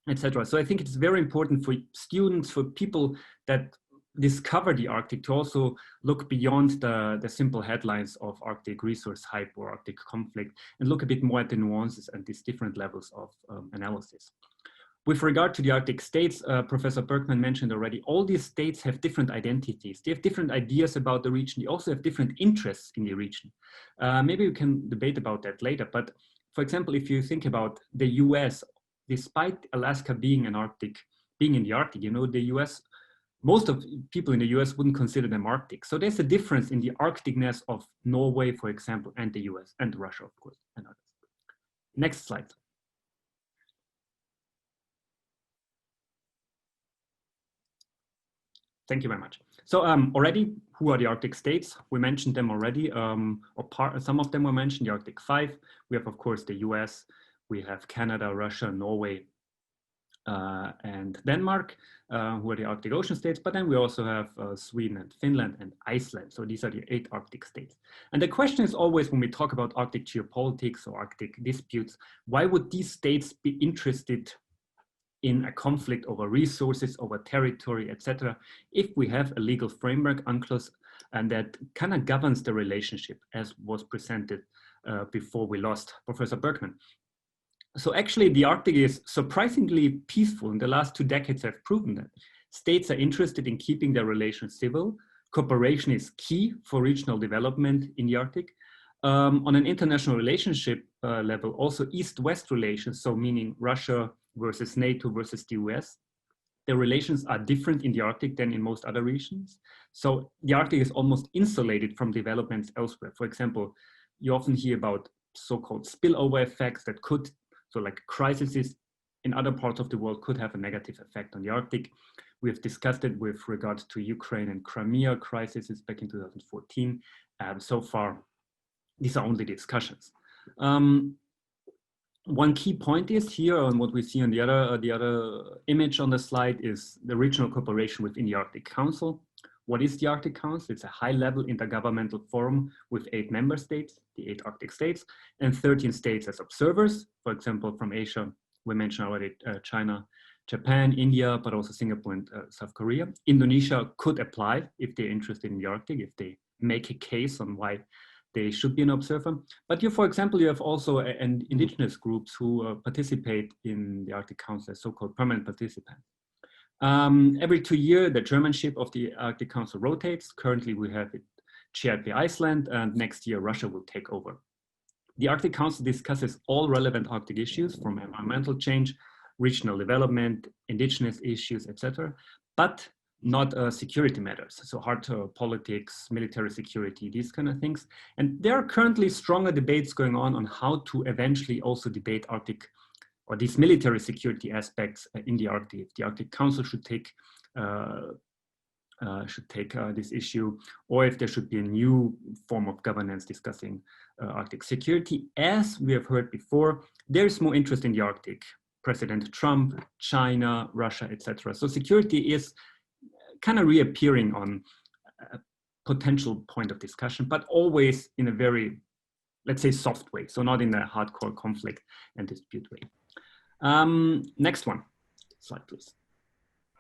etc. So I think it's very important for students, for people that discover the Arctic, to also look beyond the simple headlines of Arctic resource hype or Arctic conflict and look a bit more at the nuances and these different levels of analysis. With regard to the Arctic states, Professor Berkman mentioned already, all these states have different identities. They have different ideas about the region. They also have different interests in the region. Maybe we can debate about that later. But for example, if you think about the US, despite Alaska being in the Arctic, you know, the US, most of people in the US wouldn't consider them Arctic. So there's a difference in the Arcticness of Norway, for example, and the US and Russia, of course, and others. Next slide. Thank you very much. So already, who are the Arctic states? We mentioned them already, some of them were mentioned, the Arctic 5. We have, of course, the US, we have Canada, Russia, Norway, and Denmark, who are the Arctic Ocean states, but then we also have Sweden and Finland and Iceland. So these are the 8 Arctic states. And the question is always, when we talk about Arctic geopolitics or Arctic disputes, why would these states be interested in a conflict over resources, over territory, etc., if we have a legal framework, UNCLOS, and that kind of governs the relationship as was presented before we lost Professor Berkman? So actually the Arctic is surprisingly peaceful. In the last 2 decades have proven that. States are interested in keeping their relations civil. Cooperation is key for regional development in the Arctic. On an international relationship level, also East-West relations, so meaning Russia versus NATO versus the US, the relations are different in the Arctic than in most other regions. So the Arctic is almost insulated from developments elsewhere. For example, you often hear about so-called spillover effects that could, so like crises in other parts of the world could have a negative effect on the Arctic. We have discussed it with regard to Ukraine and Crimea crises back in 2014. So far, these are only discussions. One key point is here on what we see on the other image on the slide is the regional cooperation within the Arctic Council. What is the Arctic Council? It's a high-level intergovernmental forum with 8 member states, the 8 Arctic states, and 13 states as observers. For example, from Asia, we mentioned already China, Japan, India, but also Singapore and South Korea. Indonesia could apply if they're interested in the Arctic, if they make a case on why they should be an observer. But for example, you have also indigenous groups who participate in the Arctic Council as so-called permanent participants. Every 2 years, the chairmanship of the Arctic Council rotates. Currently, we have it chaired by Iceland, and next year, Russia will take over. The Arctic Council discusses all relevant Arctic issues from environmental change, regional development, indigenous issues, etc., but not security matters. So hard politics, military security, these kind of things. And there are currently stronger debates going on how to eventually also debate Arctic or these military security aspects in the Arctic. If the Arctic Council should take this issue, or if there should be a new form of governance discussing Arctic security. As we have heard before, there is more interest in the Arctic. President Trump, China, Russia, etc. So security is kind of reappearing on a potential point of discussion, but always in a very, let's say, soft way. So not in a hardcore conflict and dispute way. Next one, slide please.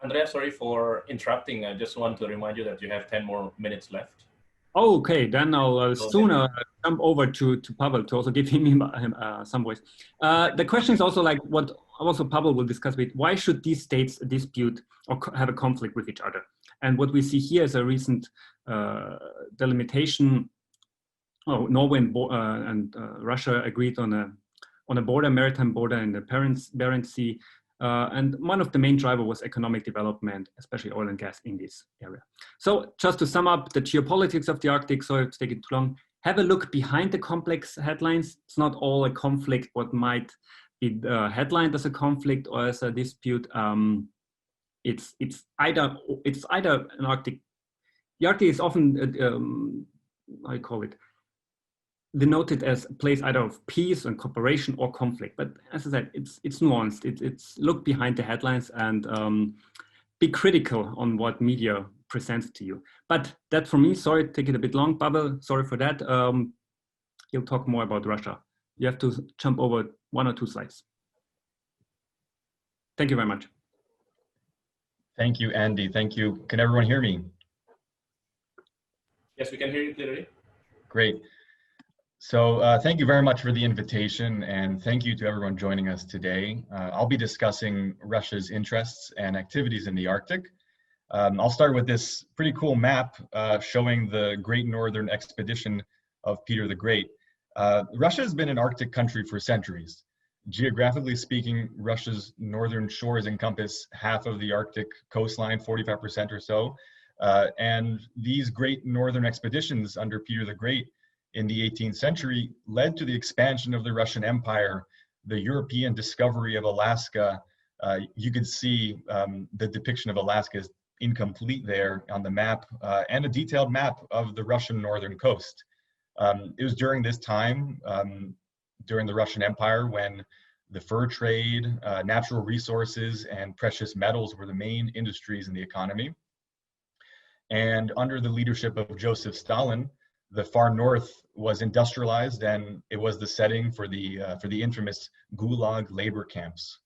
Andrea, sorry for interrupting. I just want to remind you that you have 10 more minutes left. Oh, okay, then I'll soon jump over to Pavel to also give him some voice. The question is also like what also Pavel will discuss with, why should these states dispute or have a conflict with each other? And what we see here is a recent delimitation. Oh, Norway and Russia agreed on a border, maritime border in the Barents Sea. And one of the main drivers was economic development, especially oil and gas in this area. So just to sum up the geopolitics of the Arctic, sorry to take it too long, have a look behind the complex headlines. It's not all a conflict, what might be headlined as a conflict or as a dispute. It's either an Arctic. The Arctic is often, how you call it, denoted as a place either of peace and cooperation or conflict. But as I said, it's nuanced. It's look behind the headlines and be critical on what media presents to you. But that for me, sorry, take it a bit long, Pavel, sorry for that. He'll talk more about Russia. You have to jump over 1 or 2 slides. Thank you very much. Thank you, Andy. Thank you. Can everyone hear me? Yes, we can hear you clearly. Great. So thank you very much for the invitation, and thank you to everyone joining us today. I'll be discussing Russia's interests and activities in the Arctic. I'll start with this pretty cool map showing the Great Northern Expedition of Peter the Great. Russia has been an Arctic country for centuries. Geographically speaking, Russia's northern shores encompass half of the Arctic coastline, 45% or so. And these Great Northern Expeditions under Peter the Great in the 18th century led to the expansion of the Russian Empire, the European discovery of Alaska. You could see the depiction of Alaska is incomplete there on the map, and a detailed map of the Russian northern coast. It was during this time, during the Russian Empire, when the fur trade, natural resources, and precious metals were the main industries in the economy. And under the leadership of Joseph Stalin, the far north was industrialized, and it was the setting for the infamous Gulag labor camps.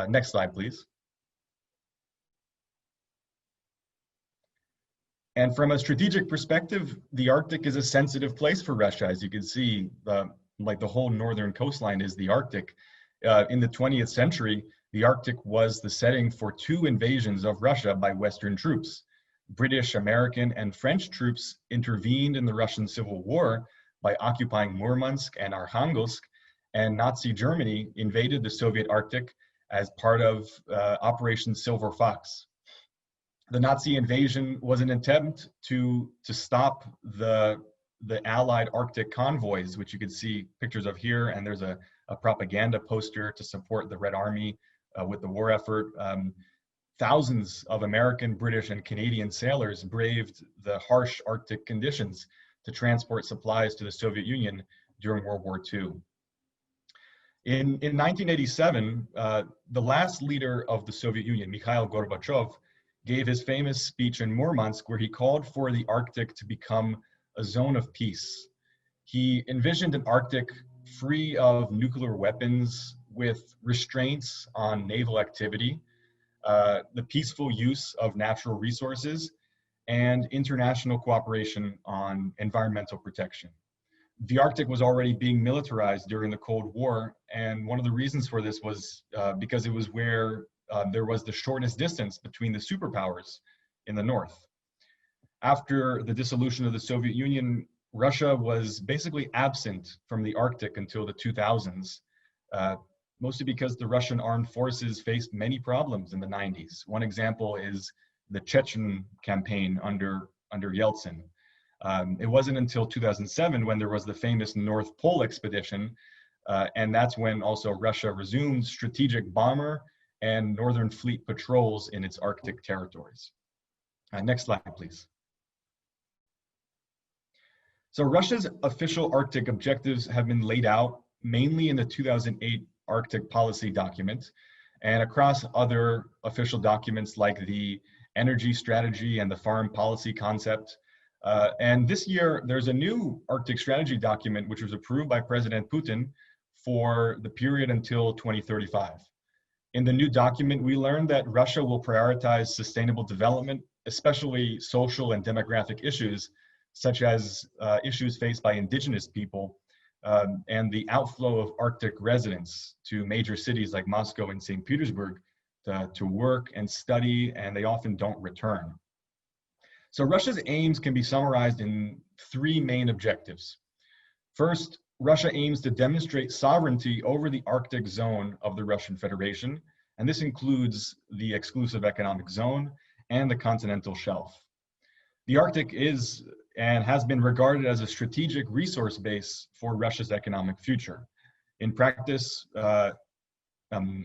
Next slide, please. And from a strategic perspective, the Arctic is a sensitive place for Russia. As you can see, like the whole northern coastline is the Arctic. In the 20th century, the Arctic was the setting for 2 invasions of Russia by Western troops. British, American, and French troops intervened in the Russian Civil War by occupying Murmansk and Arkhangelsk, and Nazi Germany invaded the Soviet Arctic as part of Operation Silver Fox. The Nazi invasion was an attempt to stop the Allied Arctic convoys, which you can see pictures of here, and there's a propaganda poster to support the Red Army with the war effort. Thousands of American, British, and Canadian sailors braved the harsh Arctic conditions to transport supplies to the Soviet Union during World War II. In 1987, the last leader of the Soviet Union, Mikhail Gorbachev, gave his famous speech in Murmansk where he called for the Arctic to become a zone of peace. He envisioned an Arctic free of nuclear weapons, with restraints on naval activity, the peaceful use of natural resources, and international cooperation on environmental protection. The Arctic was already being militarized during the Cold War, and one of the reasons for this was because it was where there was the shortest distance between the superpowers in the north. After the dissolution of the Soviet Union, Russia was basically absent from the Arctic until the 2000s, mostly because the Russian armed forces faced many problems in the 90s. One example is the Chechen campaign under Yeltsin. It wasn't until 2007 when there was the famous North Pole expedition, and that's when also Russia resumed strategic bomber and Northern Fleet patrols in its Arctic territories. Next slide, please. So Russia's official Arctic objectives have been laid out mainly in the 2008 Arctic policy document and across other official documents like the energy strategy and the foreign policy concept. And this year, there's a new Arctic strategy document which was approved by President Putin for the period until 2035. In the new document, we learned that Russia will prioritize sustainable development, especially social and demographic issues, such as issues faced by indigenous people and the outflow of Arctic residents to major cities like Moscow and St. Petersburg to work and study, and they often don't return. So Russia's aims can be summarized in 3 main objectives. First, Russia aims to demonstrate sovereignty over the Arctic zone of the Russian Federation, and this includes the exclusive economic zone and the continental shelf. The Arctic is and has been regarded as a strategic resource base for Russia's economic future. In practice,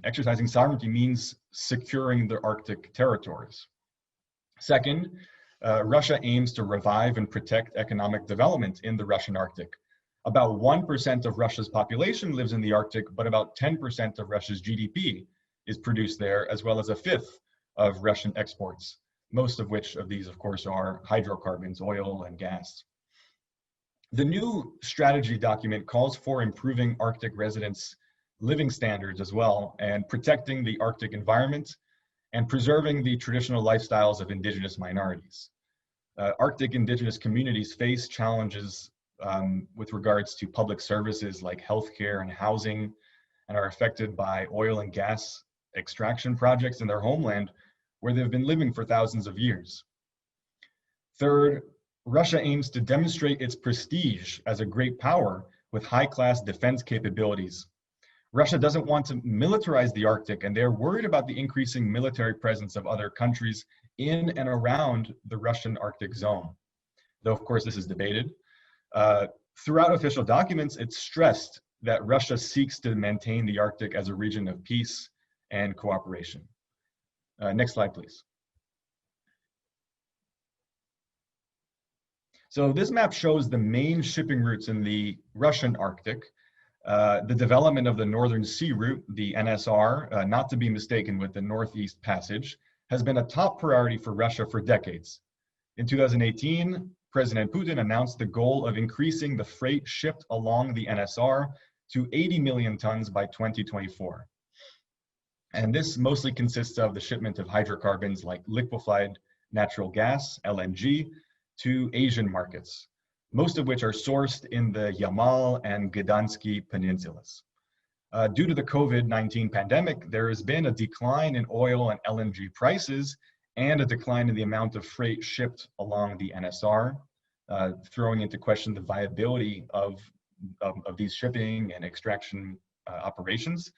exercising sovereignty means securing the Arctic territories. Second, Russia aims to revive and protect economic development in the Russian Arctic. About 1% of Russia's population lives in the Arctic, but about 10% of Russia's GDP is produced there, as well as 1/5 of Russian exports, most of which of these, of course, are hydrocarbons, oil and gas. The new strategy document calls for improving Arctic residents' living standards as well, and protecting the Arctic environment and preserving the traditional lifestyles of indigenous minorities. Arctic indigenous communities face challenges with regards to public services like healthcare and housing, and are affected by oil and gas extraction projects in their homeland, where they've been living for thousands of years. Third, Russia aims to demonstrate its prestige as a great power with high-class defense capabilities. Russia doesn't want to militarize the Arctic, and they're worried about the increasing military presence of other countries in and around the Russian Arctic zone. Though, of course, this is debated. Throughout official documents, it's stressed that Russia seeks to maintain the Arctic as a region of peace and cooperation. Next slide, please. So this map shows the main shipping routes in the Russian Arctic. The development of the Northern Sea Route, the NSR, not to be mistaken with the Northeast Passage, has been a top priority for Russia for decades. In 2018, President Putin announced the goal of increasing the freight shipped along the NSR to 80 million tons by 2024. And this mostly consists of the shipment of hydrocarbons like liquefied natural gas, LNG, to Asian markets, most of which are sourced in the Yamal and Gdansky peninsulas. Due to the COVID-19 pandemic, there has been a decline in oil and LNG prices and a decline in the amount of freight shipped along the NSR, throwing into question the viability of these shipping and extraction operations.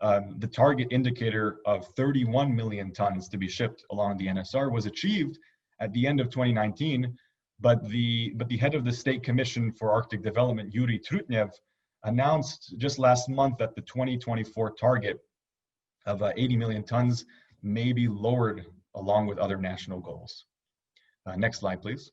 The target indicator of 31 million tons to be shipped along the NSR was achieved at the end of 2019, but the head of the State Commission for Arctic Development, Yuri Trutnev, announced just last month that the 2024 target of 80 million tons may be lowered along with other national goals. Next slide, please.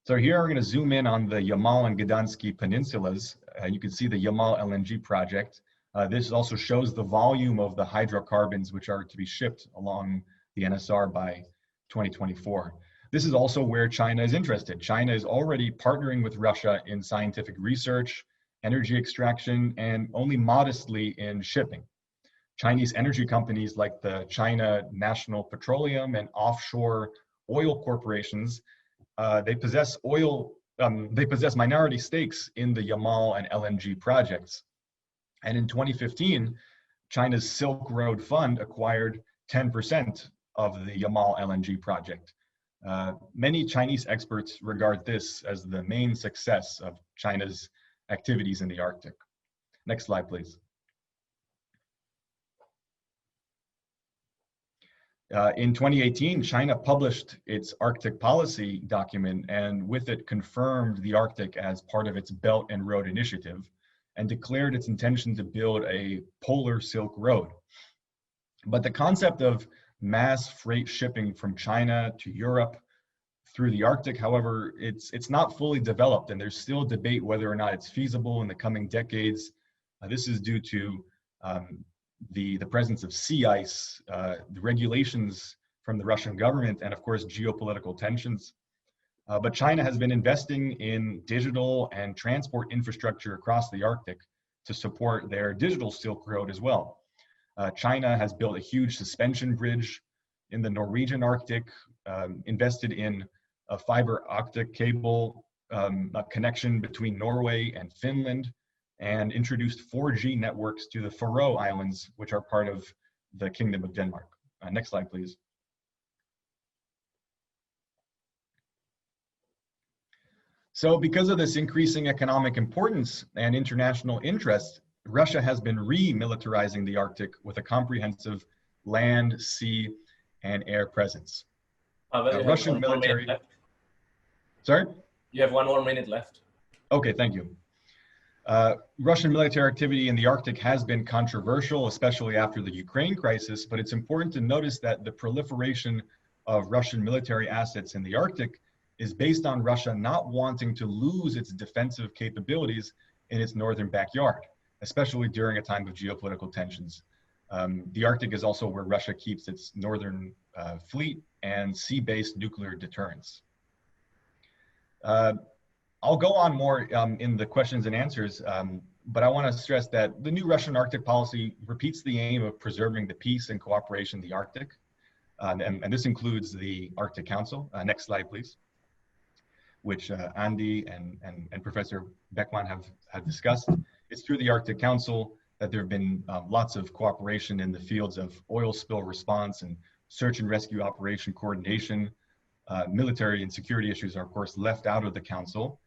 So here we're going to zoom in on the Yamal and Gdański peninsulas. You can see the Yamal LNG project. This also shows the volume of the hydrocarbons which are to be shipped along the NSR by 2024. This is also where China is interested. China is already partnering with Russia in scientific research, energy extraction, and only modestly in shipping. Chinese energy companies like the China National Petroleum and offshore oil corporations, they possess minority stakes in the Yamal and LNG projects. And in 2015, China's Silk Road Fund acquired 10% of the Yamal LNG project. Many Chinese experts regard this as the main success of China's activities in the Arctic. Next slide, please. In 2018, China published its Arctic policy document and with it confirmed the Arctic as part of its Belt and Road Initiative and declared its intention to build a polar Silk Road. But the concept of mass freight shipping from China to Europe through the Arctic, however, it's not fully developed and there's still debate whether or not it's feasible in the coming decades. This is due to the presence of sea ice, the regulations from the Russian government, and of course, geopolitical tensions. But China has been investing in digital and transport infrastructure across the Arctic to support their digital Silk Road as well. China has built a huge suspension bridge in the Norwegian Arctic, invested in a fiber optic cable a connection between Norway and Finland, and introduced 4G networks to the Faroe Islands, which are part of the Kingdom of Denmark. Next slide, please. So because of this increasing economic importance and international interest, Russia has been remilitarizing the Arctic with a comprehensive land, sea, and air presence. Russian military. Sorry? You have 1 more minute left. Okay, thank you. Russian military activity in the Arctic has been controversial, especially after the Ukraine crisis, but it's important to notice that the proliferation of Russian military assets in the Arctic is based on Russia not wanting to lose its defensive capabilities in its northern backyard, especially during a time of geopolitical tensions. The Arctic is also where Russia keeps its northern fleet and sea-based nuclear deterrence. I'll go on more in the questions and answers, but I want to stress that the new Russian Arctic policy repeats the aim of preserving the peace and cooperation in the Arctic. And this includes the Arctic Council. Next slide, please. Which Andy and Professor Beckman have discussed. It's through the Arctic Council that there have been lots of cooperation in the fields of oil spill response and search and rescue operation coordination. Military and security issues are, of course, left out of the Council.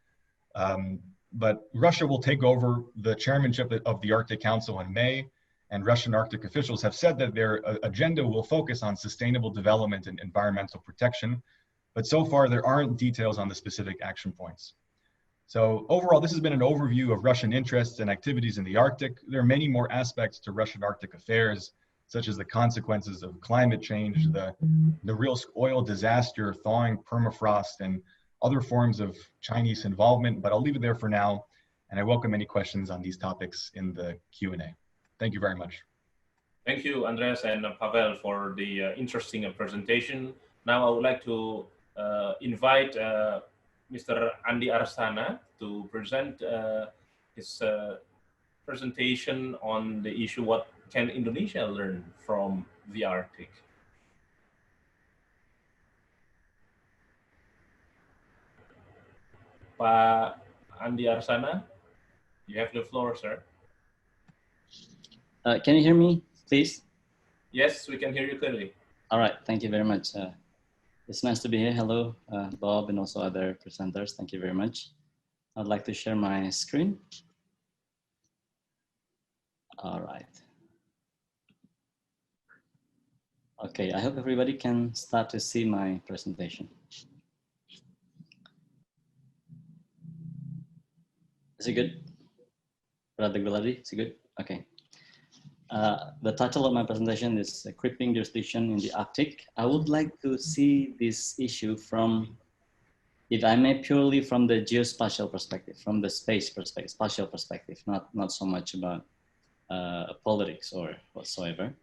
But Russia will take over the chairmanship of the Arctic Council in May, and Russian Arctic officials have said that their agenda will focus on sustainable development and environmental protection. But so far, there aren't details on the specific action points. So overall, this has been an overview of Russian interests and activities in the Arctic. There are many more aspects to Russian Arctic affairs, such as the consequences of climate change, the Norilsk oil disaster, thawing permafrost, and other forms of Chinese involvement, but I'll leave it there for now, and I welcome any questions on these topics in the Q&A. Thank you very much. Thank you, Andres and Pavel, for the interesting presentation. Now I would like to invite Mr. Andi Arsana to present his presentation on the issue, what can Indonesia learn from the Arctic? Pak Andi Arsana. You have the floor, sir. Can you hear me, please? Yes, we can hear you clearly. All right, thank you very much. It's nice to be here. Hello, Bob, and also other presenters. Thank you very much. I'd like to share my screen. All right. Okay, I hope everybody can start to see my presentation. Is it good? Brother Guladi, is it good? Okay. The title of my presentation is Crippling Jurisdiction in the Arctic. I would like to see this issue from, if I may, purely from the geospatial perspective, from the space perspective, spatial perspective, not so much about politics or whatsoever.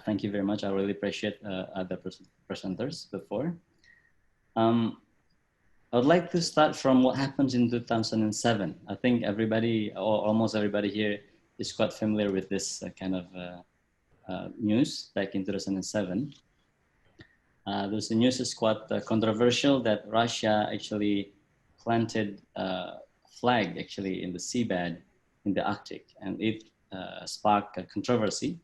Thank you very much. I really appreciate other presenters before. I would like to start from what happens in 2007. I think everybody, or almost everybody here, is quite familiar with this kind of news back in 2007. This news is quite controversial that Russia actually planted a flag actually in the seabed in the Arctic, and it sparked a controversy.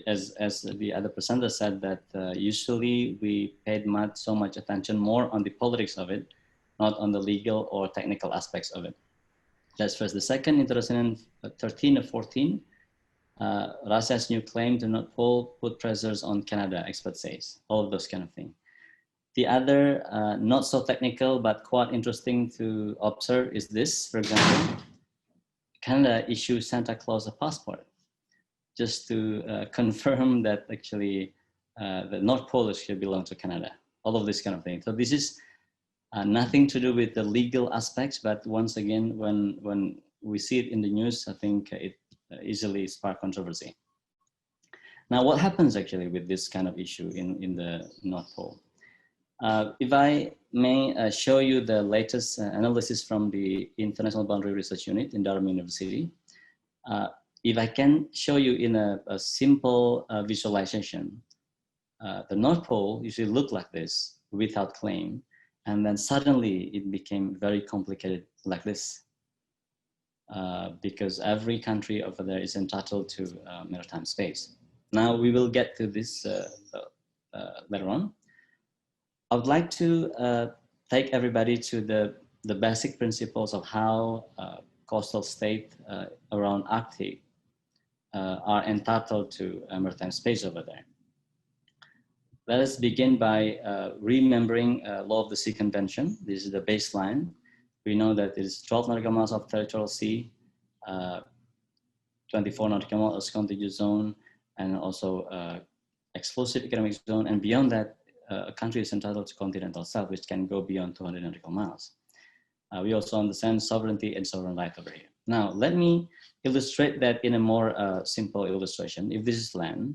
As the other presenter said, that usually we paid so much attention more on the politics of it, not on the legal or technical aspects of it. That's first. The second, in 2013 or 14, Russia's new claim to North Pole put pressures on Canada, expert says, all of those kind of things. The other, not so technical, but quite interesting to observe is this, for example, Canada issued Santa Claus a passport, just to confirm that actually the North Pole should belong to Canada, all of this kind of thing. So this is nothing to do with the legal aspects, but once again, when we see it in the news, I think it easily sparks controversy. Now, what happens actually with this kind of issue in the North Pole? If I may show you the latest analysis from the International Boundary Research Unit in Durham University, if I can show you in a simple visualization, the North Pole usually looked like this without claim, and then suddenly it became very complicated like this, because every country over there is entitled to maritime space. Now we will get to this later on. I would like to take everybody to the basic principles of how coastal states around Arctic are entitled to maritime space over there. Let us begin by remembering Law of the Sea Convention. This is the baseline. We know that it is 12 nautical miles of territorial sea, 24 nautical miles of contiguous zone, and also exclusive economic zone. And beyond that, a country is entitled to continental shelf, which can go beyond 200 nautical miles. We also understand sovereignty and sovereign right over here. Now, let me illustrate that in a more simple illustration. If this is land,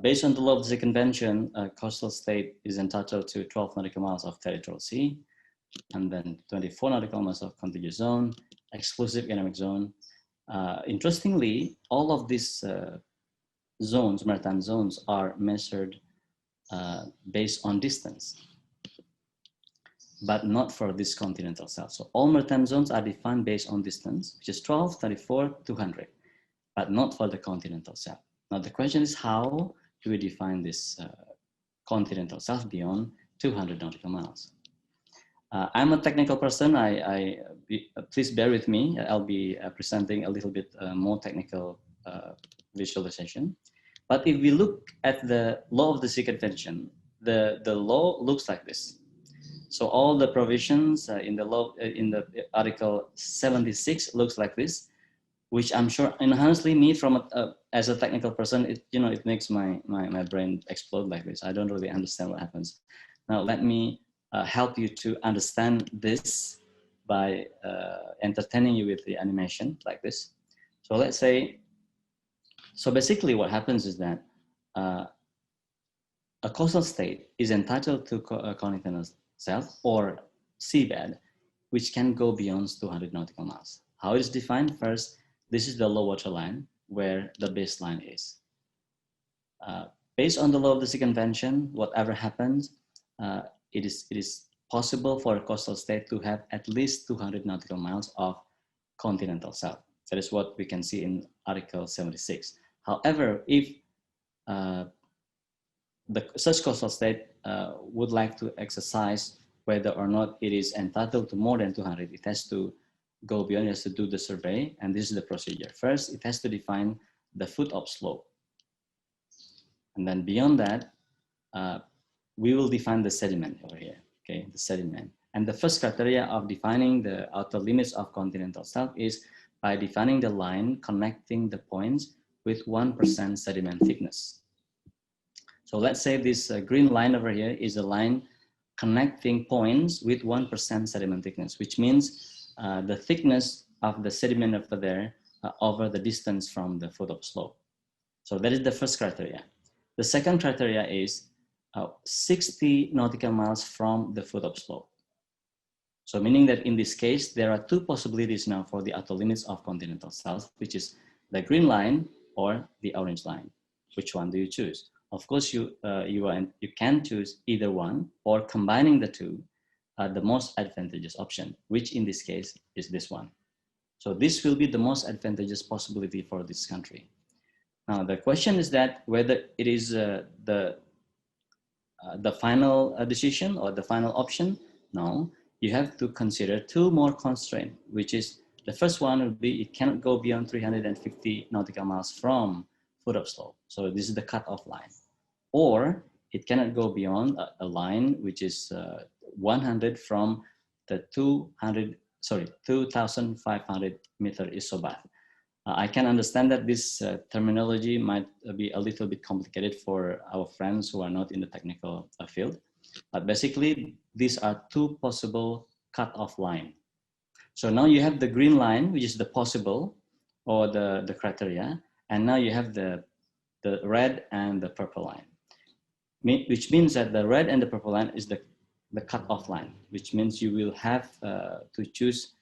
based on the Law of the Sea Convention, a coastal state is entitled to 12 nautical miles of territorial sea, and then 24 nautical miles of contiguous zone, exclusive economic zone. Interestingly, all of these zones, maritime zones, are measured based on distance, but not for this continental shelf. So all maritime zones are defined based on distance, which is 12, 34, 200, but not for the continental shelf. Now the question is, how do we define this continental shelf beyond 200 nautical miles? I'm a technical person. Please bear with me. I'll be presenting a little bit more technical visualization. But if we look at the Law of the Sea Convention, the law looks like this. So all the provisions in the law, in the Article 76 looks like this, which I'm sure, and honestly, me from as a technical person, it makes my brain explode like this. I don't really understand what happens. Now let me help you to understand this by entertaining you with the animation like this. So let's say, so basically what happens is that a coastal state is entitled to a continental shelf or seabed, which can go beyond 200 nautical miles. How it is defined? First, this is the low water line where the baseline is. Based on the Law of the Sea Convention, whatever happens, it is possible for a coastal state to have at least 200 nautical miles of continental south. That is what we can see in Article 76. However, if such coastal state would like to exercise whether or not it is entitled to more than 200, it has to go beyond, it has to do the survey, and this is the procedure. First, it has to define the foot of slope. And then beyond that, we will define the sediment over here, okay, the sediment. And the first criteria of defining the outer limits of continental shelf is by defining the line connecting the points with 1% sediment thickness. So let's say this green line over here is a line connecting points with 1% sediment thickness, which means the thickness of the sediment over there over the distance from the foot of slope. So that is the first criteria. The second criteria is 60 nautical miles from the foot of slope. So meaning that in this case, there are two possibilities now for the outer limits of continental shelf, which is the green line or the orange line. Which one do you choose? Of course, you can choose either one, or combining the two, the most advantageous option, which in this case is this one. So this will be the most advantageous possibility for this country. Now the question is that whether it is the final decision or the final option. No, you have to consider two more constraints, which is the first one would be it cannot go beyond 350 nautical miles from foot of slope. So this is the cutoff line. Or it cannot go beyond a line which is 100 from the 2,500 meter isobath. I can understand that this terminology might be a little bit complicated for our friends who are not in the technical field. But basically, these are two possible cutoff lines. So now you have the green line, which is the possible or the criteria. And now you have the red and the purple line, which means that the red and the purple line is the cutoff line, which means you will have to choose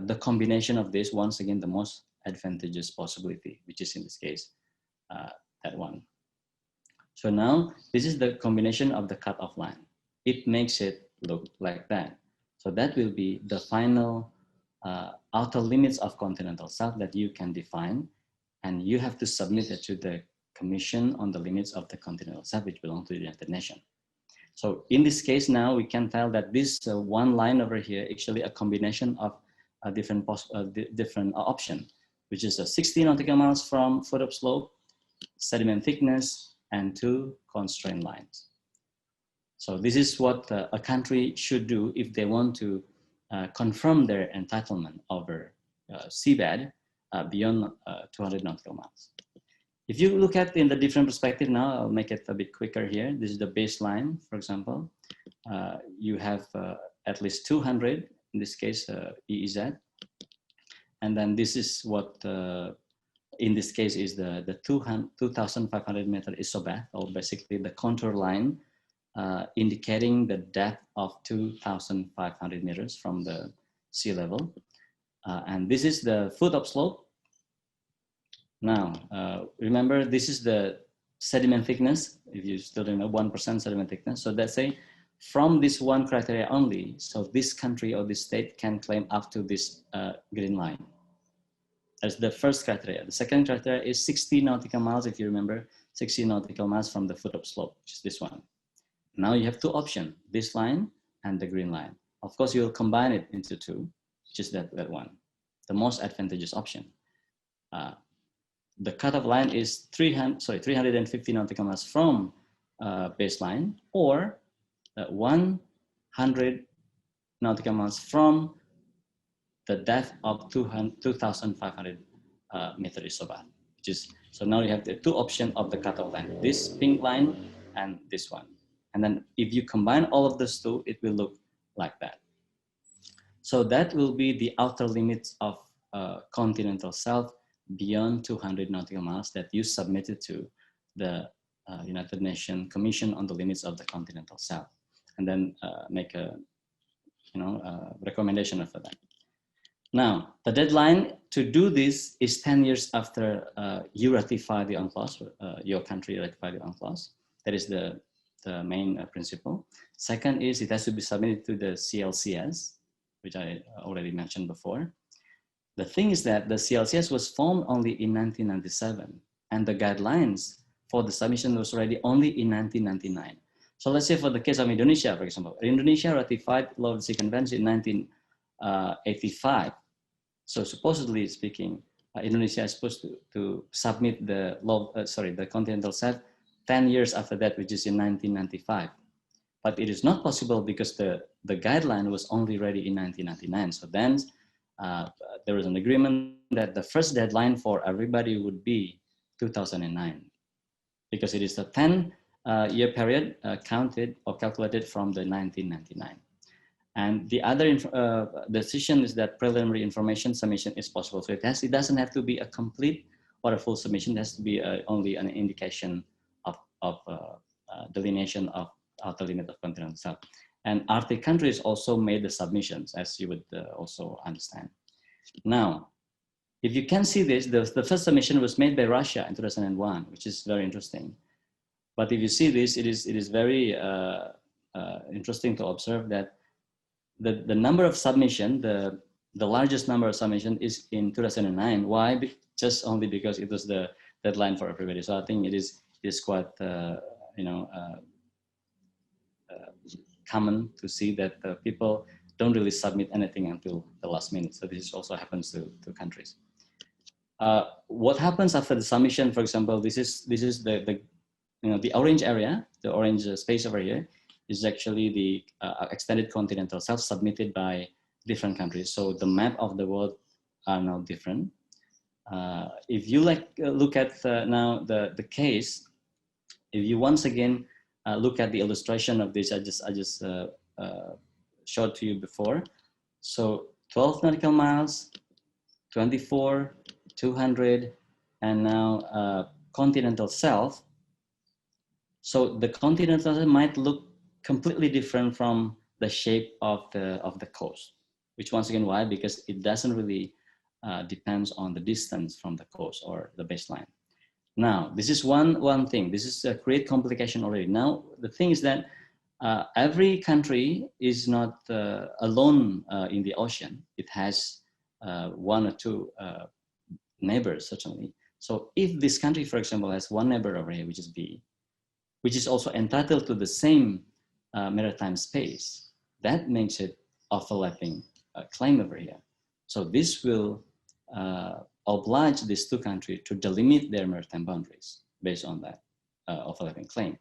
the combination of this, once again, the most advantageous possibility, which is in this case, that one. So now this is the combination of the cutoff line. It makes it look like that. So that will be the final outer limits of continental shelf that you can define, and you have to submit it to the Commission on the Limits of the Continental Shelf, which belong to the United Nations. So in this case now, we can tell that this one line over here actually a combination of a different option, which is a 60 nautical miles from foot of slope, sediment thickness, and two constraint lines. So this is what a country should do if they want to confirm their entitlement over seabed beyond 200 nautical miles. If you look at in the different perspective now, I'll make it a bit quicker here. This is the baseline, for example. You have at least 200, in this case, EEZ. And then this is what, in this case, is the 2,500 meter isobath, or basically the contour line, indicating the depth of 2,500 meters from the sea level. And this is the foot of slope. Now, remember, this is the sediment thickness. If you still don't know, 1% sediment thickness. So let's say from this one criteria only, so this country or this state can claim up to this green line. That's the first criteria. The second criteria is 60 nautical miles, if you remember, 60 nautical miles from the foot of slope, which is this one. Now you have two options, this line and the green line. Of course, you will combine it into two, which is that one, the most advantageous option. The cutoff line is 350 nautical miles from baseline, or 100 nautical miles from the depth of 2,500 meter isobath, which is, so now you have the two options of the cutoff line, this pink line and this one. And then if you combine all of those two, it will look like that. So that will be the outer limits of continental shelf beyond 200 nautical miles that you submitted to the United Nations Commission on the Limits of the Continental Shelf, and then make a recommendation for that. Now, the deadline to do this is 10 years after you ratify the UNCLOS, your country ratify the UNCLOS. That is the main principle. Second is it has to be submitted to the CLCS, which I already mentioned before. The thing is that the CLCS was formed only in 1997, and the guidelines for the submission was already only in 1999. So let's say for the case of Indonesia, for example, Indonesia ratified Law of the Sea Convention in 1985. So supposedly speaking, Indonesia is supposed to submit the the continental shelf 10 years after that, which is in 1995. But it is not possible because the guideline was only ready in 1999. So then there was an agreement that the first deadline for everybody would be 2009, because it is a 10-year period counted or calculated from the 1999. And the other decision is that preliminary information submission is possible. So it doesn't have to be a complete or a full submission. It has to be only an indication of delineation of outer limit of continental shelf. And Arctic countries also made the submissions, as you would also understand. Now, if you can see this, the first submission was made by Russia in 2001, which is very interesting. But if you see this, it is very interesting to observe that the number of submission, the largest number of submission is in 2009. Why? Just only because it was the deadline for everybody. So I think it is quite common to see that people don't really submit anything until the last minute. So this also happens to countries. What happens after the submission? For example, this is the orange area, the orange space over here, is actually the extended continental shelf submitted by different countries. So the map of the world are now different. If you look at now the case, if you once again look at the illustration of this, I just showed to you before. So 12 nautical miles, 24, 200, and now continental shelf. So the continental shelf might look completely different from the shape of the coast, which once again, why? Because it doesn't really depends on the distance from the coast or the baseline. Now, this is one thing. This is create complication already. Now, the thing is that every country is not alone in the ocean. It has one or two neighbors, certainly. So if this country, for example, has one neighbor over here, which is B, which is also entitled to the same maritime space, that makes it overlapping claim over here. So this will oblige these two countries to delimit their maritime boundaries based on that overlapping claim.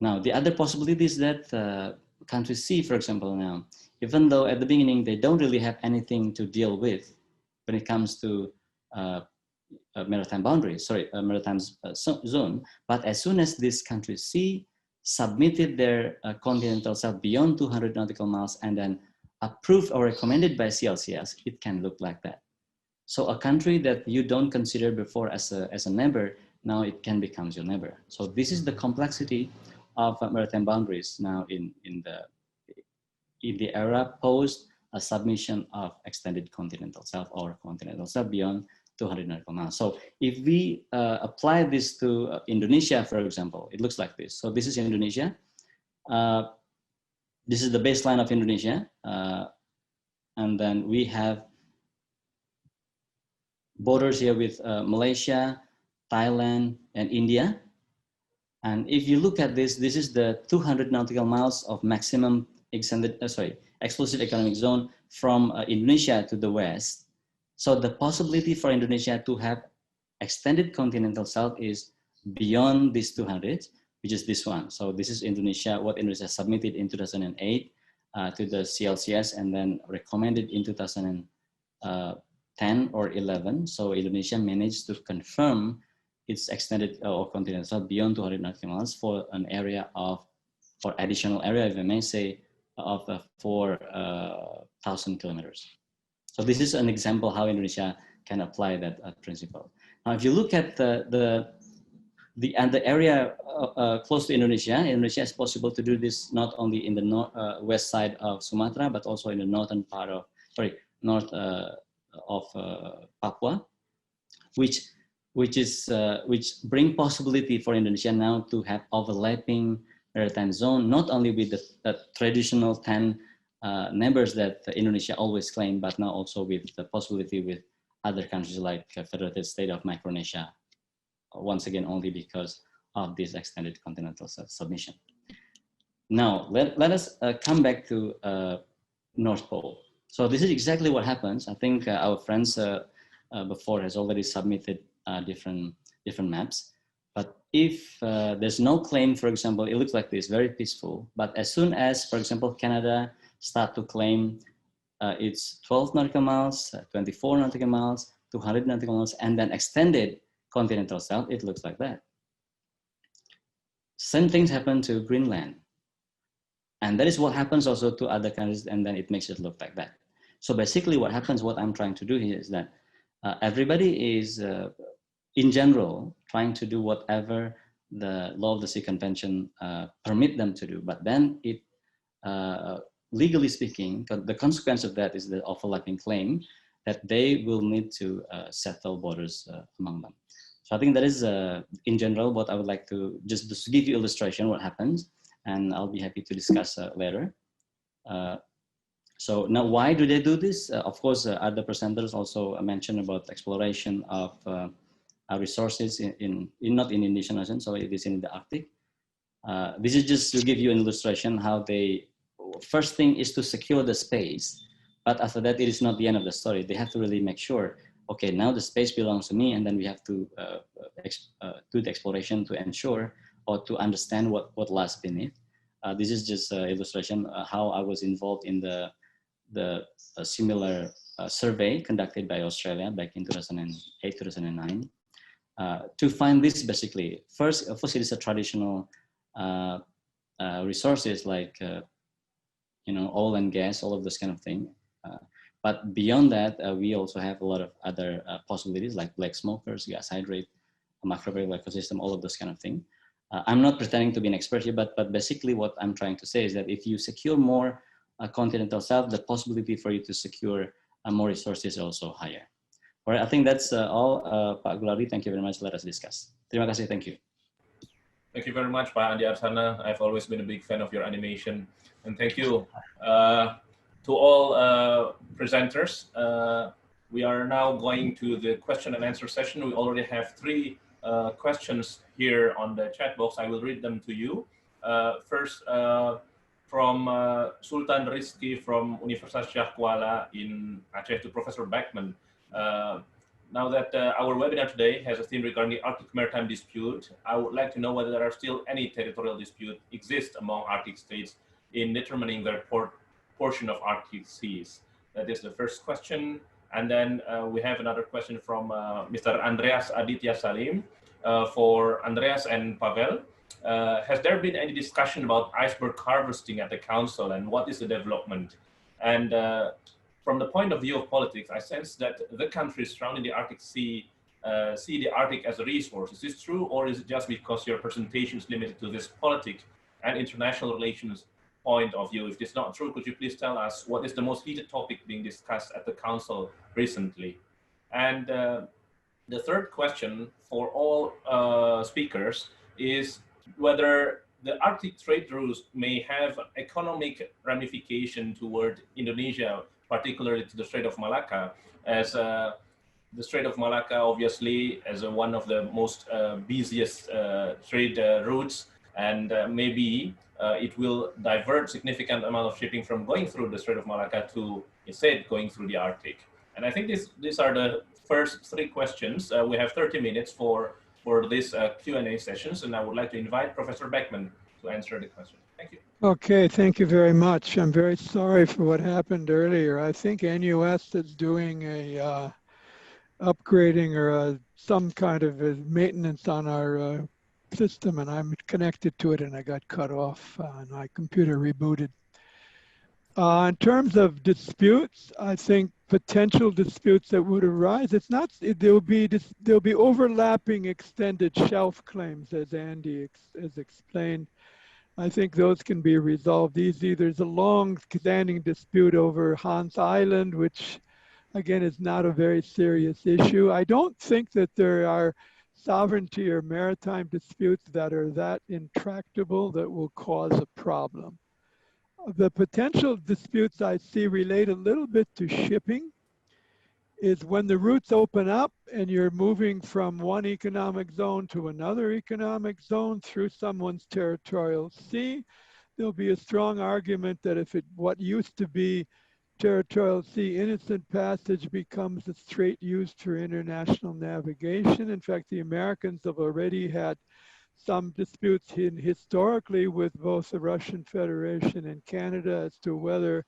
Now, the other possibility is that country C, for example, now, even though at the beginning they don't really have anything to deal with when it comes to maritime boundaries, maritime zone, but as soon as this country C submitted their continental shelf beyond 200 nautical miles and then approved or recommended by CLCS, it can look like that. So a country that you don't consider before as a neighbor, now it can become your neighbor. So this is the complexity of maritime boundaries now in the era post a submission of extended continental shelf or continental shelf beyond 200 nautical miles. So if we apply this to Indonesia, for example, it looks like this. So this is Indonesia. This is the baseline of Indonesia. And then we have borders here with Malaysia, Thailand, and India. And if you look at this, this is the 200 nautical miles of maximum extended, exclusive economic zone from Indonesia to the west. So the possibility for Indonesia to have extended continental shelf is beyond this 200, which is this one. So this is Indonesia, what Indonesia submitted in 2008 to the CLCS and then recommended in 2010 or 11. So Indonesia managed to confirm its extended or continental shelf beyond 200 nautical miles for an area of, for additional area, if I may say, of 4,000 kilometers. So this is an example how Indonesia can apply that principle. Now, if you look at the area close to Indonesia, Indonesia is possible to do this not only in the west side of Sumatra, but also in the northern part of, north of Papua, which bring possibility for Indonesia now to have overlapping maritime zone, not only with the traditional 10 neighbors that Indonesia always claimed, but now also with the possibility with other countries like Federated State of Micronesia, once again, only because of this extended continental submission. Now, let us come back to North Pole. So this is exactly what happens. I think our friends before has already submitted different maps. But if there's no claim, for example, it looks like this, very peaceful. But as soon as, for example, Canada start to claim it's 12 nautical miles, 24 nautical miles, 200 nautical miles, and then extended continental shelf, it looks like that. Same things happen to Greenland. And that is what happens also to other countries, and then it makes it look like that. So basically what happens, what I'm trying to do here is that everybody is, in general, trying to do whatever the Law of the Sea Convention permit them to do. But then it, legally speaking, the consequence of that is the overlapping claim that they will need to settle borders among them. So I think that is, in general, what I would like to just give you illustration what happens, and I'll be happy to discuss later. So now, why do they do this? Of course, other presenters also mentioned about exploration of resources not in Indian Ocean, so it is in the Arctic. This is just to give you an illustration how they, first thing is to secure the space, but after that, it is not the end of the story. They have to really make sure, okay, now the space belongs to me, and then we have to do the exploration to ensure or to understand what lies beneath. This is just an illustration how I was involved in the similar survey conducted by Australia back in 2008, 2009, to find this basically. First, of course, it is a traditional resources like, oil and gas, all of this kind of thing. But beyond that, we also have a lot of other possibilities like black smokers, gas hydrate, microbial ecosystem, all of those kind of thing. I'm not pretending to be an expert here, but basically what I'm trying to say is that if you secure more continental shelf, the possibility for you to secure more resources is also higher. All right, I think that's all. Pak Gulari, thank you very much. Let us discuss. Terima kasih, thank you. Thank you very much, Pak Andi Arsana. I've always been a big fan of your animation. And thank you to all presenters. We are now going to the question and answer session. We already have 3 questions here on the chat box. I will read them to you. First, from Sultan Rizky from Universitas Kuala in Aceh to Professor Beckman. Now that our webinar today has a theme regarding the Arctic maritime dispute, I would like to know whether there are still any territorial dispute exist among Arctic states in determining their portion of Arctic seas. That is the first question. And then we have another question from Mr. Andreas Aditya Salim for Andreas and Pavel. Has there been any discussion about iceberg harvesting at the council, and what is the development? And from the point of view of politics, I sense that the countries surrounding the Arctic Sea see the Arctic as a resource. Is this true, or is it just because your presentation is limited to this politics and international relations point of view? If this is not true, could you please tell us what is the most heated topic being discussed at the council recently? And the third question for all speakers is whether the Arctic trade routes may have economic ramification toward Indonesia, particularly to the Strait of Malacca, as the Strait of Malacca obviously as one of the most busiest trade routes, and maybe it will divert significant amount of shipping from going through the Strait of Malacca to instead going through the Arctic. And I think these are the first 3 questions. We have 30 minutes for this Q&A sessions, and I would like to invite Professor Beckman to answer the question. Thank you. Okay, thank you very much. I'm very sorry for what happened earlier. I think NUS is doing a upgrading or some kind of a maintenance on our system, and I'm connected to it, and I got cut off and my computer rebooted. In terms of disputes, I think potential disputes that would arise, there'll be overlapping extended shelf claims, as Andy has explained. I think those can be resolved easily. There's a long-standing dispute over Hans Island, which again is not a very serious issue. I don't think that there are sovereignty or maritime disputes that are that intractable that will cause a problem. The potential disputes I see relate a little bit to shipping. Is when the routes open up and you're moving from one economic zone to another economic zone through someone's territorial sea, there'll be a strong argument that if what used to be territorial sea innocent passage becomes a strait used for international navigation. In fact, the Americans have already had some disputes historically with both the Russian Federation and Canada as to whether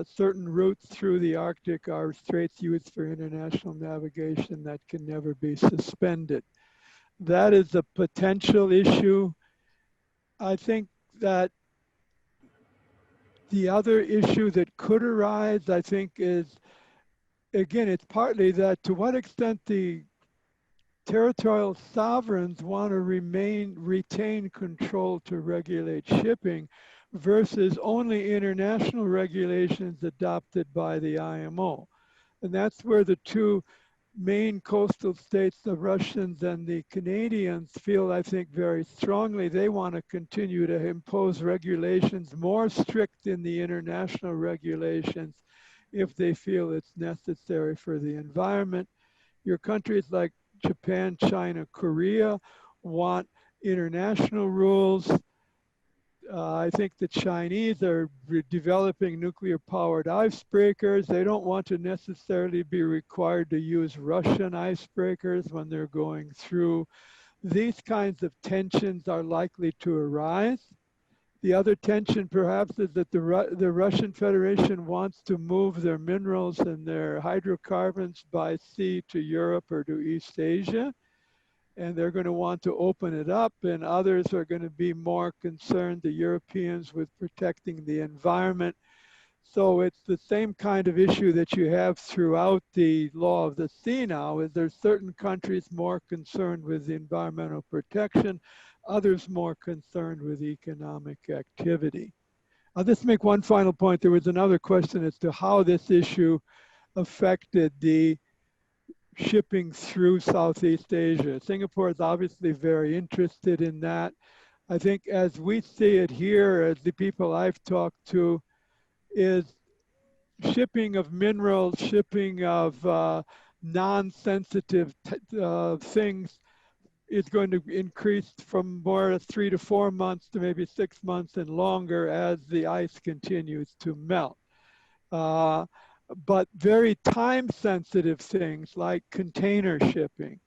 certain routes through the Arctic are straits used for international navigation that can never be suspended. That is a potential issue. I think that the other issue that could arise, I think, is, again, it's partly that to what extent the territorial sovereigns want to retain control to regulate shipping versus only international regulations adopted by the IMO. And that's where the two main coastal states, the Russians and the Canadians, feel, I think, very strongly they want to continue to impose regulations more strict in the international regulations if they feel it's necessary for the environment. Your countries like Japan, China, Korea want international rules. I think the Chinese are developing nuclear-powered icebreakers. They don't want to necessarily be required to use Russian icebreakers when they're going through. These kinds of tensions are likely to arise. The other tension perhaps is that the Russian Federation wants to move their minerals and their hydrocarbons by sea to Europe or to East Asia. And they're going to want to open it up, and others are going to be more concerned, the Europeans, with protecting the environment. So it's the same kind of issue that you have throughout the law of the sea now, is there's certain countries more concerned with the environmental protection, others more concerned with economic activity. I'll just make one final point. There was another question as to how this issue affected the shipping through Southeast Asia. Singapore is obviously very interested in that. I think as we see it here, as the people I've talked to, is shipping of minerals, shipping of non-sensitive things is going to increase from more 3 to 4 months to maybe 6 months and longer as the ice continues to melt. But very time-sensitive things like container shipping,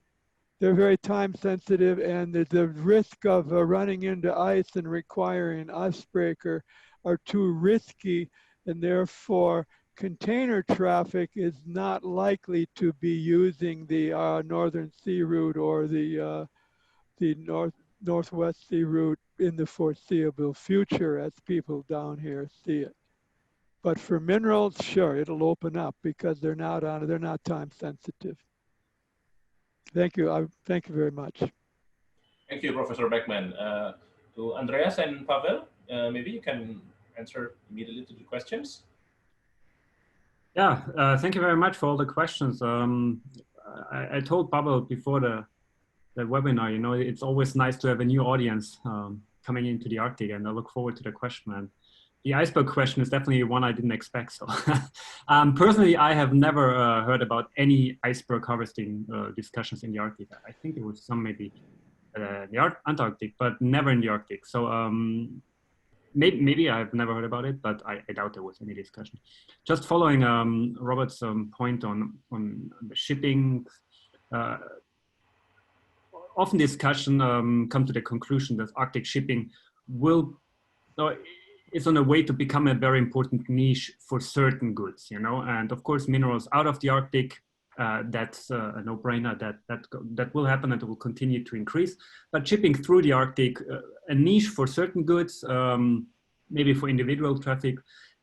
they're very time-sensitive, and the risk of running into ice and requiring an icebreaker are too risky, and therefore container traffic is not likely to be using the Northern Sea Route or the Northwest Sea Route in the foreseeable future as people down here see it. But for minerals, sure, it'll open up because they're not time sensitive. Thank you. Thank you very much. Thank you, Professor Beckman. To Andreas and Pavel, maybe you can answer immediately to the questions. Yeah, thank you very much for all the questions. I told Pavel before the webinar, you know, it's always nice to have a new audience coming into the Arctic, and I look forward to the question. And the iceberg question is definitely one I didn't expect. So personally, I have never heard about any iceberg harvesting discussions in the Arctic. I think there was some maybe in the Antarctic, but never in the Arctic. So maybe I've never heard about it, but I doubt there was any discussion. Just following Robert's point on the shipping, often discussion come to the conclusion that Arctic shipping is on a way to become a very important niche for certain goods, you know, and of course minerals out of the Arctic, that's a no-brainer, that will happen and it will continue to increase. But shipping through the Arctic, a niche for certain goods, maybe for individual traffic.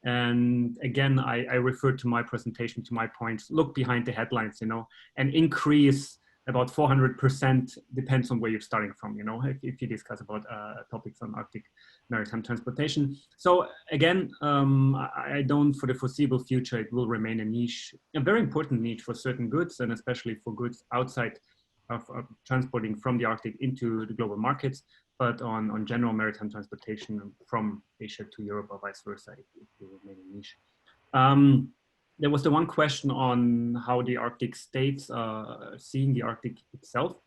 And again, I refer to my presentation, to my points, look behind the headlines, you know, an increase about 400% depends on where you're starting from, you know, if you discuss about topics on Arctic maritime transportation. So again, I don't, for the foreseeable future, it will remain a niche, a very important niche for certain goods, and especially for goods outside of transporting from the Arctic into the global markets, but on general maritime transportation from Asia to Europe or vice versa, if you remain in niche. There was the one question on how the Arctic states are seeing the Arctic itself.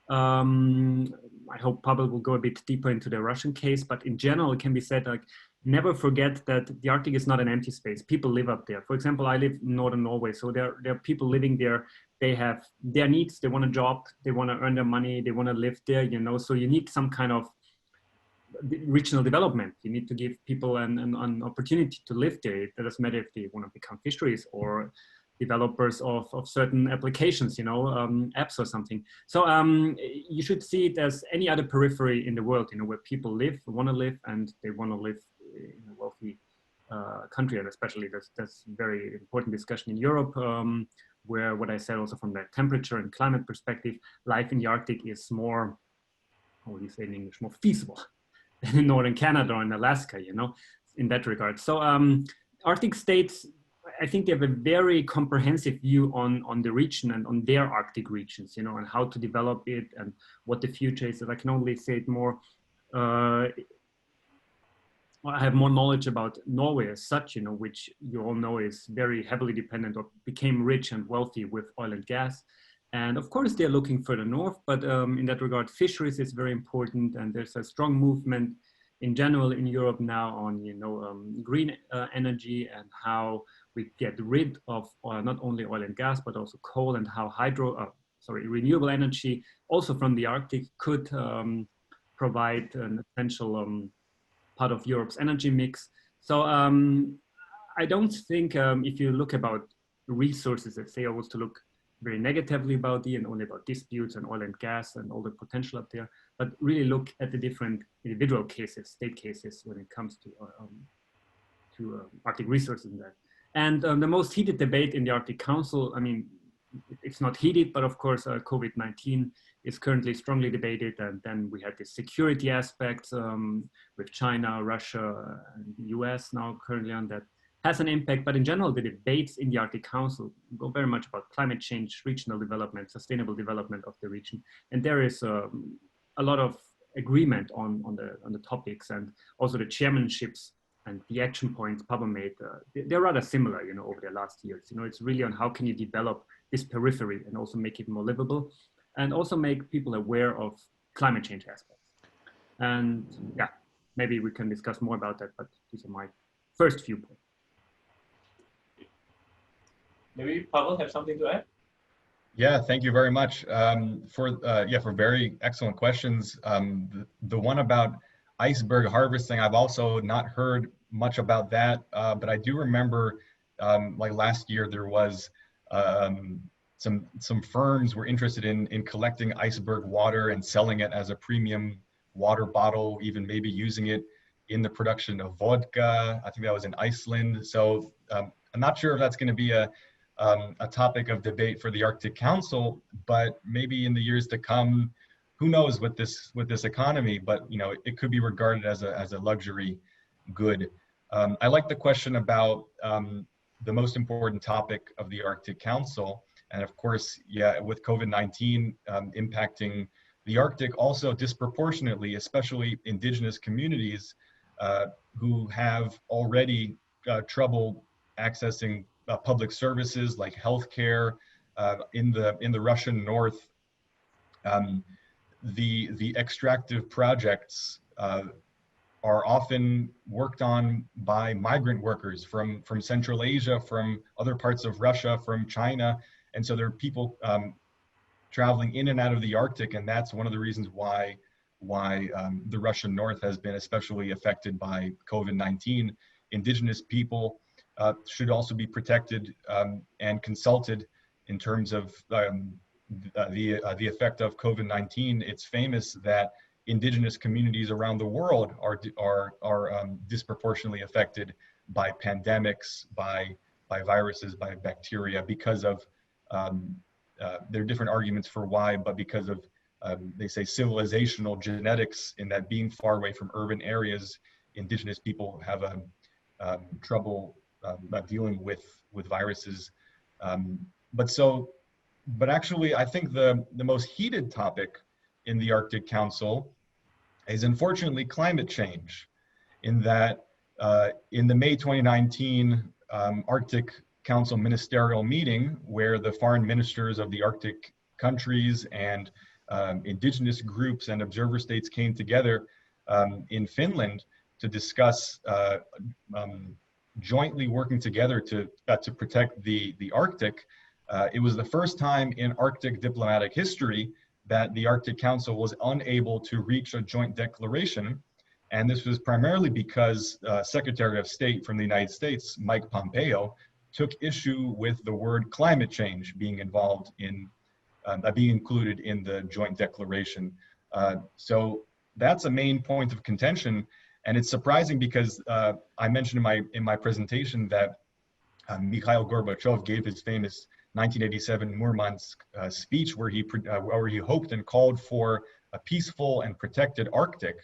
I hope Pavel will go a bit deeper into the Russian case, but in general, it can be said, like, never forget that the Arctic is not an empty space. People live up there. For example, I live in northern Norway, so there are people living there. They have their needs. They want a job. They want to earn their money. They want to live there, you know, so you need some kind of regional development. You need to give people an opportunity to live there. It doesn't matter if they want to become fisheries or developers of certain applications, you know, apps or something. So you should see it as any other periphery in the world, you know, where people live, want to live, and they want to live in a wealthy country. And especially that's very important discussion in Europe, where what I said also from the temperature and climate perspective, life in the Arctic is more, how would you say in English, more feasible than in northern Canada or in Alaska, you know, in that regard. So Arctic states, I think they have a very comprehensive view on the region and on their Arctic regions, you know, and how to develop it and what the future is. And I can only say it more, I have more knowledge about Norway as such, you know, which you all know is very heavily dependent or became rich and wealthy with oil and gas. And of course, they're looking further north, but in that regard, fisheries is very important. And there's a strong movement in general in Europe now on, you know, green energy and how we get rid of not only oil and gas, but also coal, and how renewable energy also from the Arctic could provide an essential part of Europe's energy mix. So I don't think if you look about resources, let's say I was to look very negatively about the and only about disputes and oil and gas and all the potential up there, but really look at the different individual cases, state cases when it comes to Arctic resources and that. And the most heated debate in the Arctic Council, I mean, it's not heated, but of course, COVID-19 is currently strongly debated. And then we had the security aspects with China, Russia, and the US now currently on that has an impact. But in general, the debates in the Arctic Council go very much about climate change, regional development, sustainable development of the region. And there is a lot of agreement on the topics, and also the chairmanships and the action points Pavel made, they're rather similar, you know, over the last years. You know, it's really on how can you develop this periphery and also make it more livable, and also make people aware of climate change aspects. And yeah, maybe we can discuss more about that, but these are my first few points. Maybe Pavel have something to add? Yeah, thank you very much for very excellent questions. The one about iceberg harvesting, I've also not heard much about that, but I do remember like last year there was some firms were interested in collecting iceberg water and selling it as a premium water bottle, even maybe using it in the production of vodka. I think that was in Iceland. So I'm not sure if that's going to be a topic of debate for the Arctic Council, but maybe in the years to come, who knows with this economy, but you know, it could be regarded as a luxury good. I like the question about the most important topic of the Arctic Council. And of course, yeah, with COVID-19 impacting the Arctic also disproportionately, especially indigenous communities who have already trouble accessing public services like healthcare in the Russian north. The extractive projects are often worked on by migrant workers from Central Asia, from other parts of Russia, from China. And so there are people traveling in and out of the Arctic, and that's one of the reasons why the Russian north has been especially affected by COVID-19. Indigenous people should also be protected and consulted in terms of the effect of COVID-19. It's famous that indigenous communities around the world are disproportionately affected by pandemics, by viruses, by bacteria, because of there are different arguments for why, but because of they say civilizational genetics, in that being far away from urban areas, indigenous people have trouble dealing with viruses. But so but actually, I think the most heated topic in the Arctic Council is unfortunately climate change, in that in the May 2019 Arctic Council ministerial meeting, where the foreign ministers of the Arctic countries and indigenous groups and observer states came together in Finland to discuss jointly working together to protect the Arctic. It was the first time in Arctic diplomatic history that the Arctic Council was unable to reach a joint declaration. And this was primarily because Secretary of State from the United States, Mike Pompeo, took issue with the word climate change being involved in, being included in the joint declaration. So that's a main point of contention. And it's surprising because I mentioned in my presentation that Mikhail Gorbachev gave his famous 1987 Murmansk speech where he hoped and called for a peaceful and protected Arctic.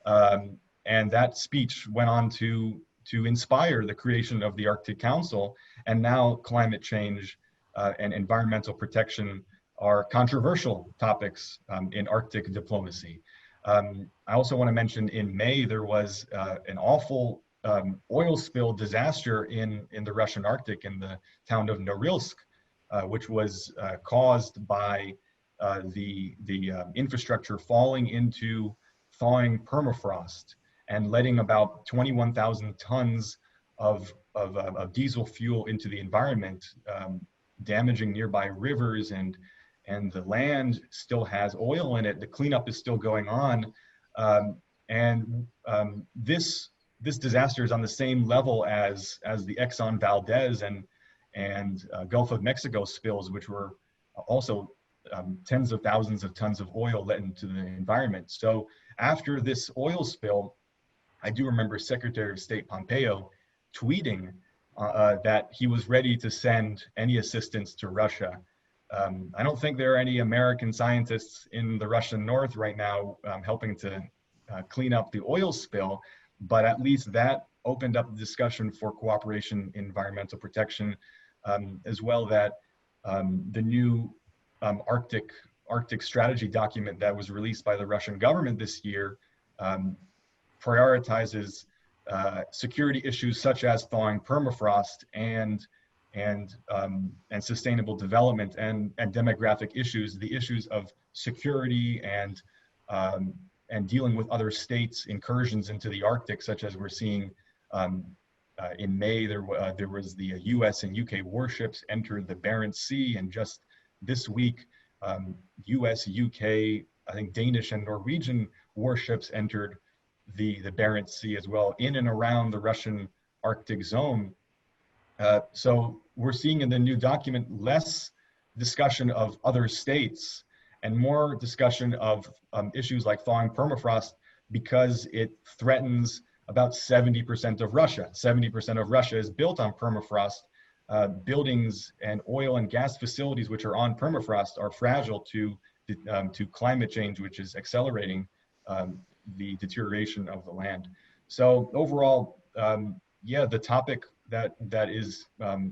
And that speech went on to inspire the creation of the Arctic Council. And now climate change and environmental protection are controversial topics in Arctic diplomacy. I also want to mention in May, there was an awful oil spill disaster in the Russian Arctic in the town of Norilsk, which was caused by the infrastructure falling into thawing permafrost and letting about 21,000 tons of diesel fuel into the environment, damaging nearby rivers, and the land still has oil in it. The cleanup is still going on, this disaster is on the same level as the Exxon Valdez and Gulf of Mexico spills, which were also tens of thousands of tons of oil let into the environment. So after this oil spill, I do remember Secretary of State Pompeo tweeting that he was ready to send any assistance to Russia. I don't think there are any American scientists in the Russian north right now helping to clean up the oil spill, but at least that opened up the discussion for cooperation in environmental protection, as well that the new Arctic strategy document that was released by the Russian government this year prioritizes security issues such as thawing permafrost and sustainable development and demographic issues, the issues of security and dealing with other states' incursions into the Arctic, such as we're seeing in May. There was the US and UK warships entered the Barents Sea, and just this week, US, UK, I think Danish and Norwegian warships entered the Barents Sea as well, in and around the Russian Arctic zone. So we're seeing in the new document less discussion of other states and more discussion of issues like thawing permafrost, because it threatens about 70% of Russia. 70% of Russia is built on permafrost. Buildings and oil and gas facilities which are on permafrost are fragile to climate change, which is accelerating the deterioration of the land. So overall, yeah, the topic that is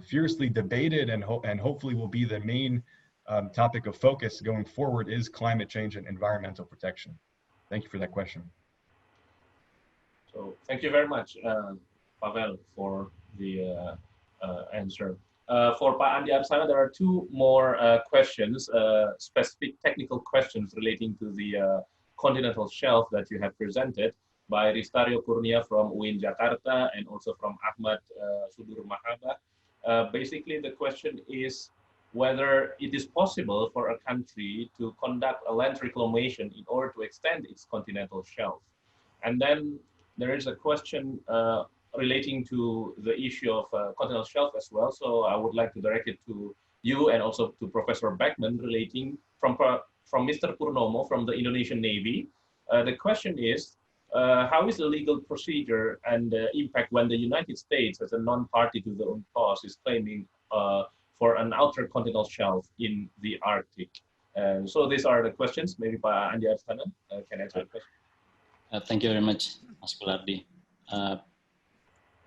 fiercely debated and hopefully will be the main topic of focus going forward is climate change and environmental protection. Thank you for that question. So thank you very much, Pavel, for the answer. For Pak Andi Arsana, there are two more questions, specific technical questions relating to the continental shelf that you have presented by Ristario Kurnia from UIN Jakarta and also from Ahmad Sudur Mahaba. Basically, the question is whether it is possible for a country to conduct a land reclamation in order to extend its continental shelf. And then there is a question relating to the issue of continental shelf as well. So I would like to direct it to you and also to Professor Beckman, relating from Mr. Purnomo from the Indonesian Navy. The question is, how is the legal procedure and impact when the United States, as a non-party to the UNCLOS, is claiming for an outer continental shelf in the Arctic? So these are the questions. Maybe Pak Andi Arsana can answer the question. Thank you very much, Mas Gulardi.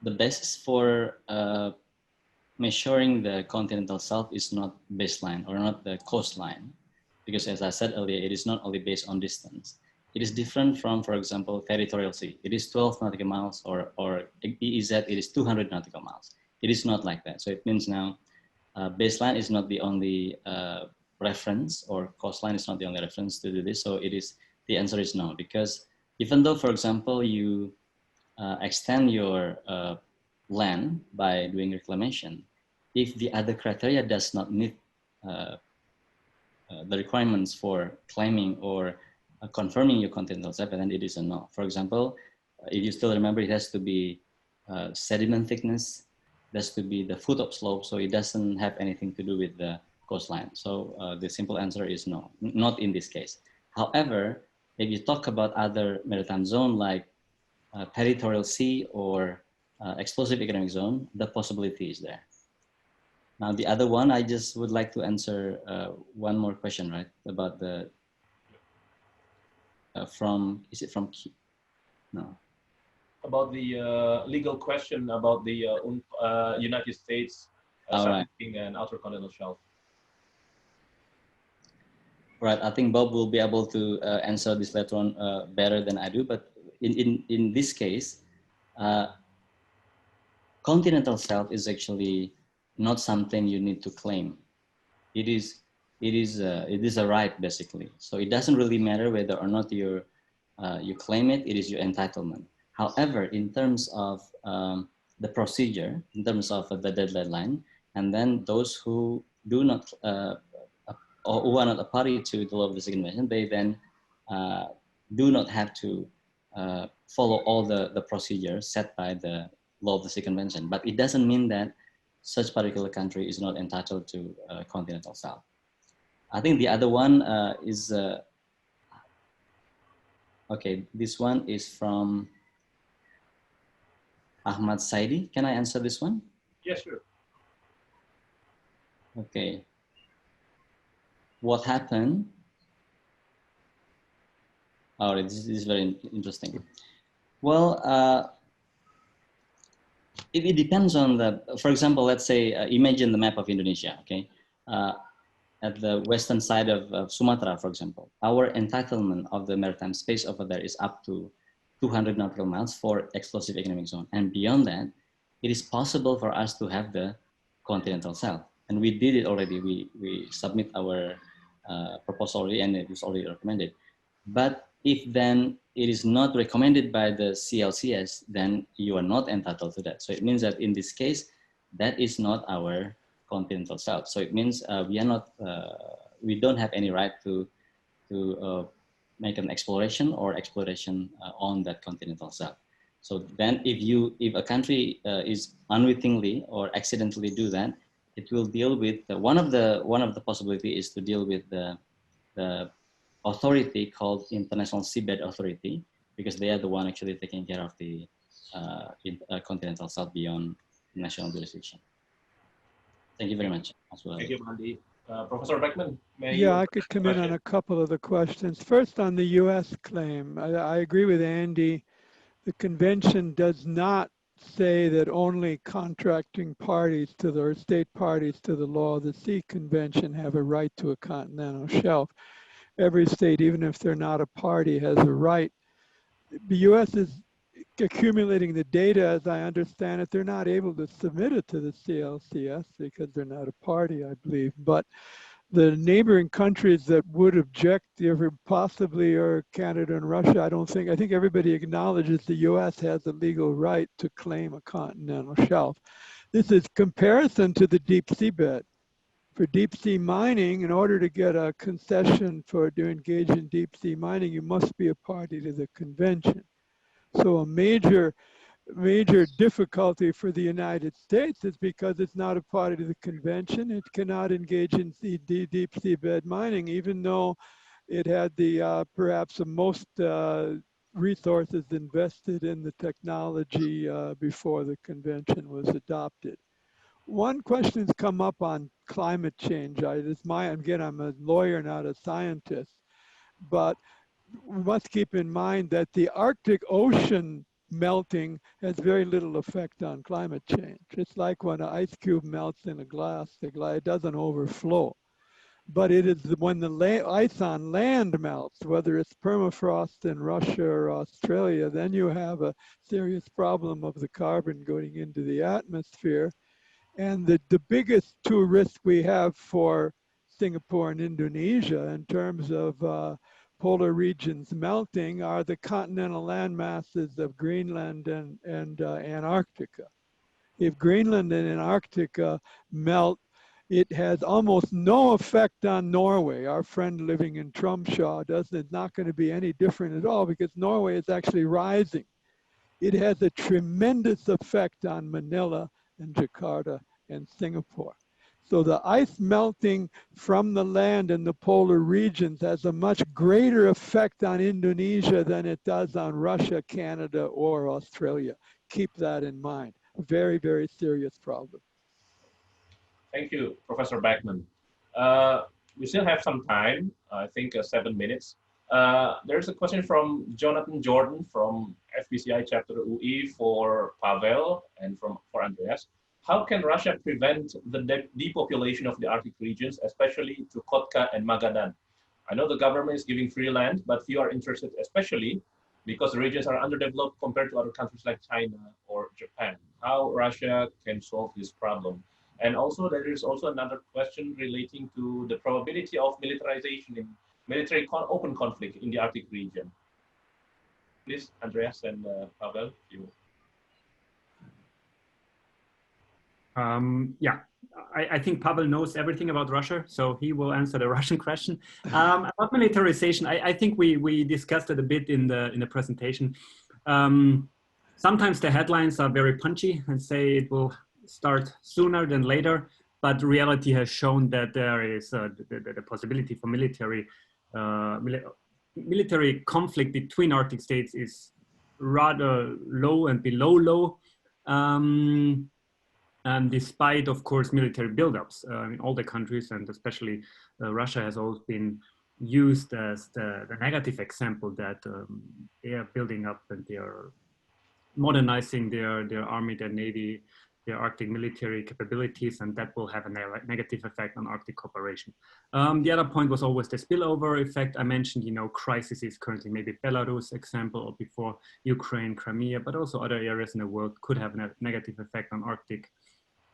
The basis for measuring the continental shelf is not baseline or not the coastline, because as I said earlier, it is not only based on distance. It is different from, for example, territorial sea. It is 12 nautical miles, or EEZ, it is 200 nautical miles. It is not like that. So it means now baseline is not the only reference, or coastline is not the only reference to do this. So it is, the answer is no, because even though, for example, you extend your land by doing reclamation, if the other criteria does not meet the requirements for claiming or confirming your continental shelf, then it is a no. For example, if you still remember, it has to be sediment thickness, it has to be the foot of slope, so it doesn't have anything to do with the coastline. So the simple answer is no, not in this case. However, if you talk about other maritime zone like territorial sea or exclusive economic zone, the possibility is there. Now, the other one, I just would like to answer one more question, right? About the, is it from, no. About the legal question about the United States submitting an outer continental shelf. Right, I think Bob will be able to answer this later on better than I do, but in this case, continental shelf is actually not something you need to claim. It is a right, basically. So it doesn't really matter whether or not you claim it. It is your entitlement. However, in terms of the procedure, in terms of the deadline, and then those who do not or who are not a party to the law of the Second Convention, they then do not have to follow all the procedures set by the law of the Second Convention. But it doesn't mean that such particular country is not entitled to continental shelf. I think the other one is, okay, this one is from Ahmad Saidi. Can I answer this one? Yes, sure. Okay. What happened? Oh, this is very interesting. Well, it depends on the, for example, let's say, imagine the map of Indonesia, okay? At the western side of Sumatra, for example, our entitlement of the maritime space over there is up to 200 nautical miles for exclusive economic zone. And beyond that, it is possible for us to have the continental shelf. And we did it already. We submit our proposal already, and it is already recommended. But if then it is not recommended by the CLCS, then you are not entitled to that. So it means that in this case, that is not our continental shelf. So it means we are not, we don't have any right to make an exploration or exploration on that continental shelf. So then if a country is unwittingly or accidentally do that, it will deal with, one of the possibility is to deal with the authority called International Seabed Authority, because they are the one actually taking care of the continental shelf beyond national jurisdiction. Thank you very much as well. Thank you, Mandi. Professor Beckman, may Yeah, I could come in on a couple of the questions. First, on the U.S. claim, I agree with Andy. The convention does not say that only contracting parties to the, or state parties to the law of the sea convention have a right to a continental shelf. Every state, even if they're not a party, has a right. The U.S. is accumulating the data, as I understand it. They're not able to submit it to the CLCS because they're not a party, I believe. But the neighboring countries that would object, possibly are Canada and Russia. I think everybody acknowledges the U.S. has a legal right to claim a continental shelf. This is comparison to the deep seabed. For deep sea mining, in order to get a concession to engage in deep sea mining, you must be a party to the convention. So a major difficulty for the United States is because it's not a party to the convention. It cannot engage in deep seabed mining, even though it had the perhaps the most resources invested in the technology before the convention was adopted. One question's come up on climate change. Again, I'm a lawyer, not a scientist, but we must keep in mind that the Arctic Ocean melting has very little effect on climate change. It's like when an ice cube melts in a glass, it doesn't overflow. But it is when the ice on land melts, whether it's permafrost in Russia or Australia, then you have a serious problem of the carbon going into the atmosphere. And the biggest two risks we have for Singapore and Indonesia in terms of polar regions melting are the continental land masses of Greenland and Antarctica. If Greenland and Antarctica melt, it has almost no effect on Norway. Our friend living in Tromsø it's not going to be any different at all because Norway is actually rising. It has a tremendous effect on Manila and Jakarta and Singapore. So the ice melting from the land in the polar regions has a much greater effect on Indonesia than it does on Russia, Canada, or Australia. Keep that in mind. A very, very serious problem. Thank you, Professor Beckman. We still have some time, I think 7 minutes. There's a question from Jonathan Jordan from FPCI Chapter UI for Pavel and for Andreas. How can Russia prevent the depopulation of the Arctic regions, especially to Kotka and Magadan? I know the government is giving free land, but few are interested, especially because the regions are underdeveloped compared to other countries like China or Japan. How Russia can solve this problem? And also there is also another question relating to the probability of militarization in military open conflict in the Arctic region. Please, Andreas and Pavel, you. Yeah, I think Pavel knows everything about Russia, so he will answer the Russian question. About militarization, I think we discussed it a bit in the presentation. Sometimes the headlines are very punchy and say it will start sooner than later, but reality has shown that there is the possibility for military conflict between Arctic states is rather low and below low. And despite, of course, military buildups in all the countries, and especially Russia has always been used as the negative example that they are building up and they are modernizing their army, their navy, their Arctic military capabilities, and that will have a negative effect on Arctic cooperation. The other point was always the spillover effect. I mentioned, crisis is currently maybe Belarus example, or before Ukraine, Crimea, but also other areas in the world could have a negative effect on Arctic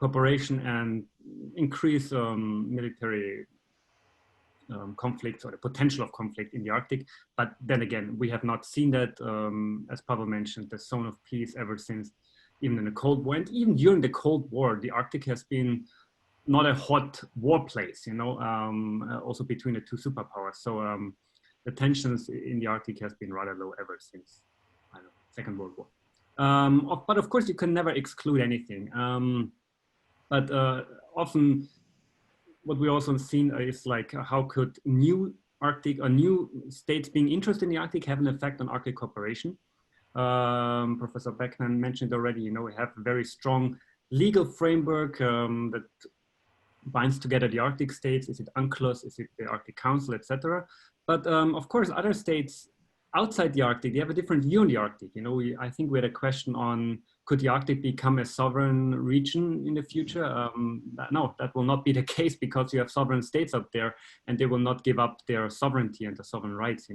cooperation and increase military conflicts or the potential of conflict in the Arctic. But then again, we have not seen that, as Pavel mentioned, the zone of peace ever since, even in the Cold War. And even during the Cold War, the Arctic has been not a hot war place, also between the two superpowers. So the tensions in the Arctic has been rather low ever since, Second World War. But of course, you can never exclude anything. But often, what we also seen is like how could new Arctic or new states being interested in the Arctic have an effect on Arctic cooperation? Professor Beckman mentioned already, we have a very strong legal framework that binds together the Arctic states. Is it UNCLOS? Is it the Arctic Council, etc.? But of course, other states outside the Arctic, they have a different view on the Arctic. I think we had a question on, could the Arctic become a sovereign region in the future? No, that will not be the case because you have sovereign states up there and they will not give up their sovereignty and the sovereign rights,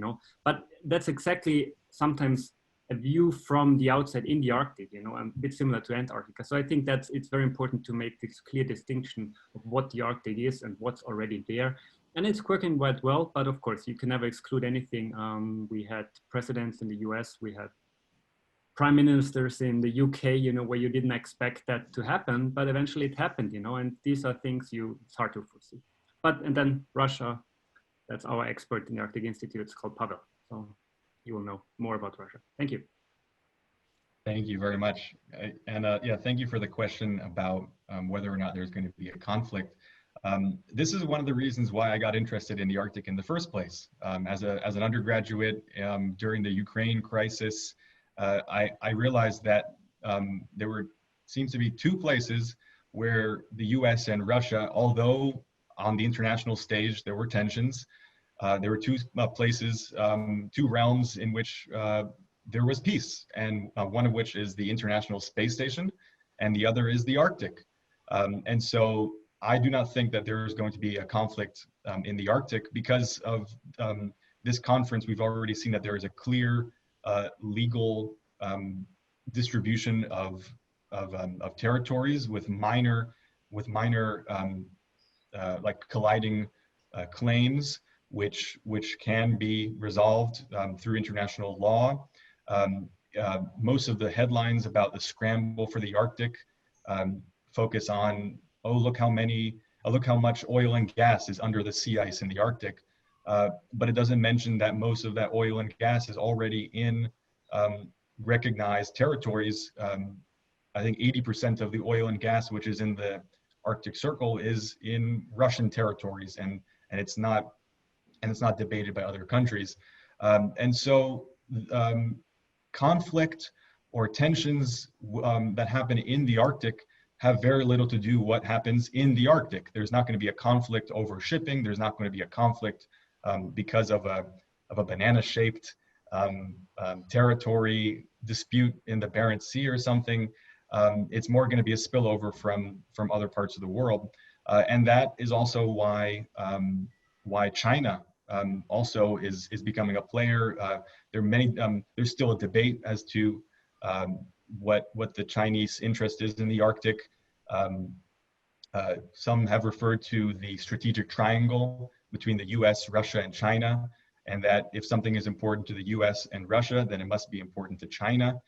But that's exactly sometimes a view from the outside in the Arctic, a bit similar to Antarctica. So I think it's very important to make this clear distinction of what the Arctic is and what's already there. And it's working quite well, but of course, you can never exclude anything. We had presidents in the US, we had prime ministers in the UK, where you didn't expect that to happen, but eventually it happened, and these are things it's hard to foresee. And then Russia, that's our expert in the Arctic Institute, it's called Pavel. So you will know more about Russia. Thank you. Thank you very much. And yeah, thank you for the question about whether or not there's going to be a conflict. This is one of the reasons why I got interested in the Arctic in the first place. As an undergraduate during the Ukraine crisis, I realized that there seems to be two places where the US and Russia, although on the international stage there were tensions, there were two places, two realms in which there was peace, and one of which is the International Space Station, and the other is the Arctic. And so I do not think that there is going to be a conflict in the Arctic because of this conference. We've already seen that there is a clear legal distribution of territories with minor like colliding claims, which can be resolved through international law. Most of the headlines about the scramble for the Arctic focus on, oh, look how much oil and gas is under the sea ice in the Arctic. But it doesn't mention that most of that oil and gas is already in recognized territories. I think 80% of the oil and gas which is in the Arctic Circle is in Russian territories, and it's not debated by other countries. And so conflict or tensions that happen in the Arctic have very little to do what happens in the Arctic. There's not going to be a conflict over shipping. There's not going to be a conflict because of a banana-shaped territory dispute in the Barents Sea or something. It's more going to be a spillover from other parts of the world, and that is also why China also is becoming a player. There's still a debate as to what the Chinese interest is in the Arctic. Some have referred to the strategic triangle between the US, Russia, and China, and that if something is important to the US and Russia, then it must be important to China.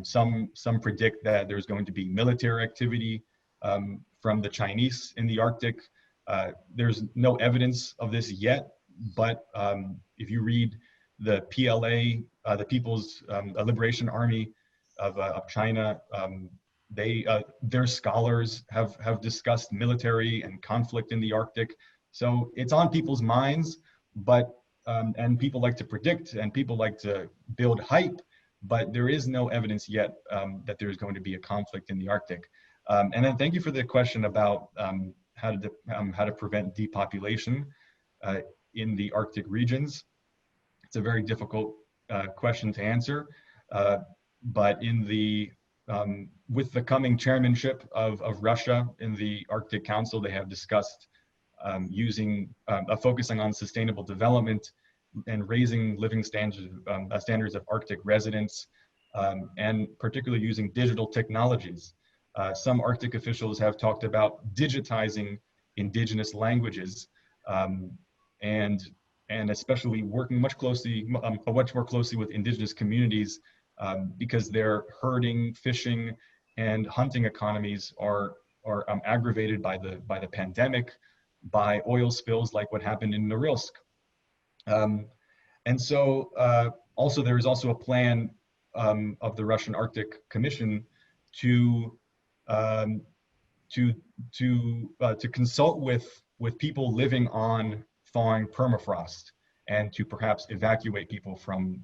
Some predict that there's going to be military activity from the Chinese in the Arctic. There's no evidence of this yet, but if you read the PLA, the People's Liberation Army of China, their scholars have discussed military and conflict in the Arctic. So it's on people's minds, but and people like to predict and people like to build hype, but there is no evidence yet that there's going to be a conflict in the Arctic. And then thank you for the question about how to prevent depopulation in the Arctic regions. It's a very difficult question to answer, but in the with the coming chairmanship of Russia in the Arctic Council, they have discussed focusing on sustainable development and raising living standards of Arctic residents, and particularly using digital technologies. Some Arctic officials have talked about digitizing indigenous languages, and especially working much more closely with indigenous communities, because their herding, fishing, and hunting economies are aggravated by the pandemic, by oil spills like what happened in Norilsk. And so also there is also a plan of the Russian Arctic Commission to consult with people living on thawing permafrost, and to perhaps evacuate people from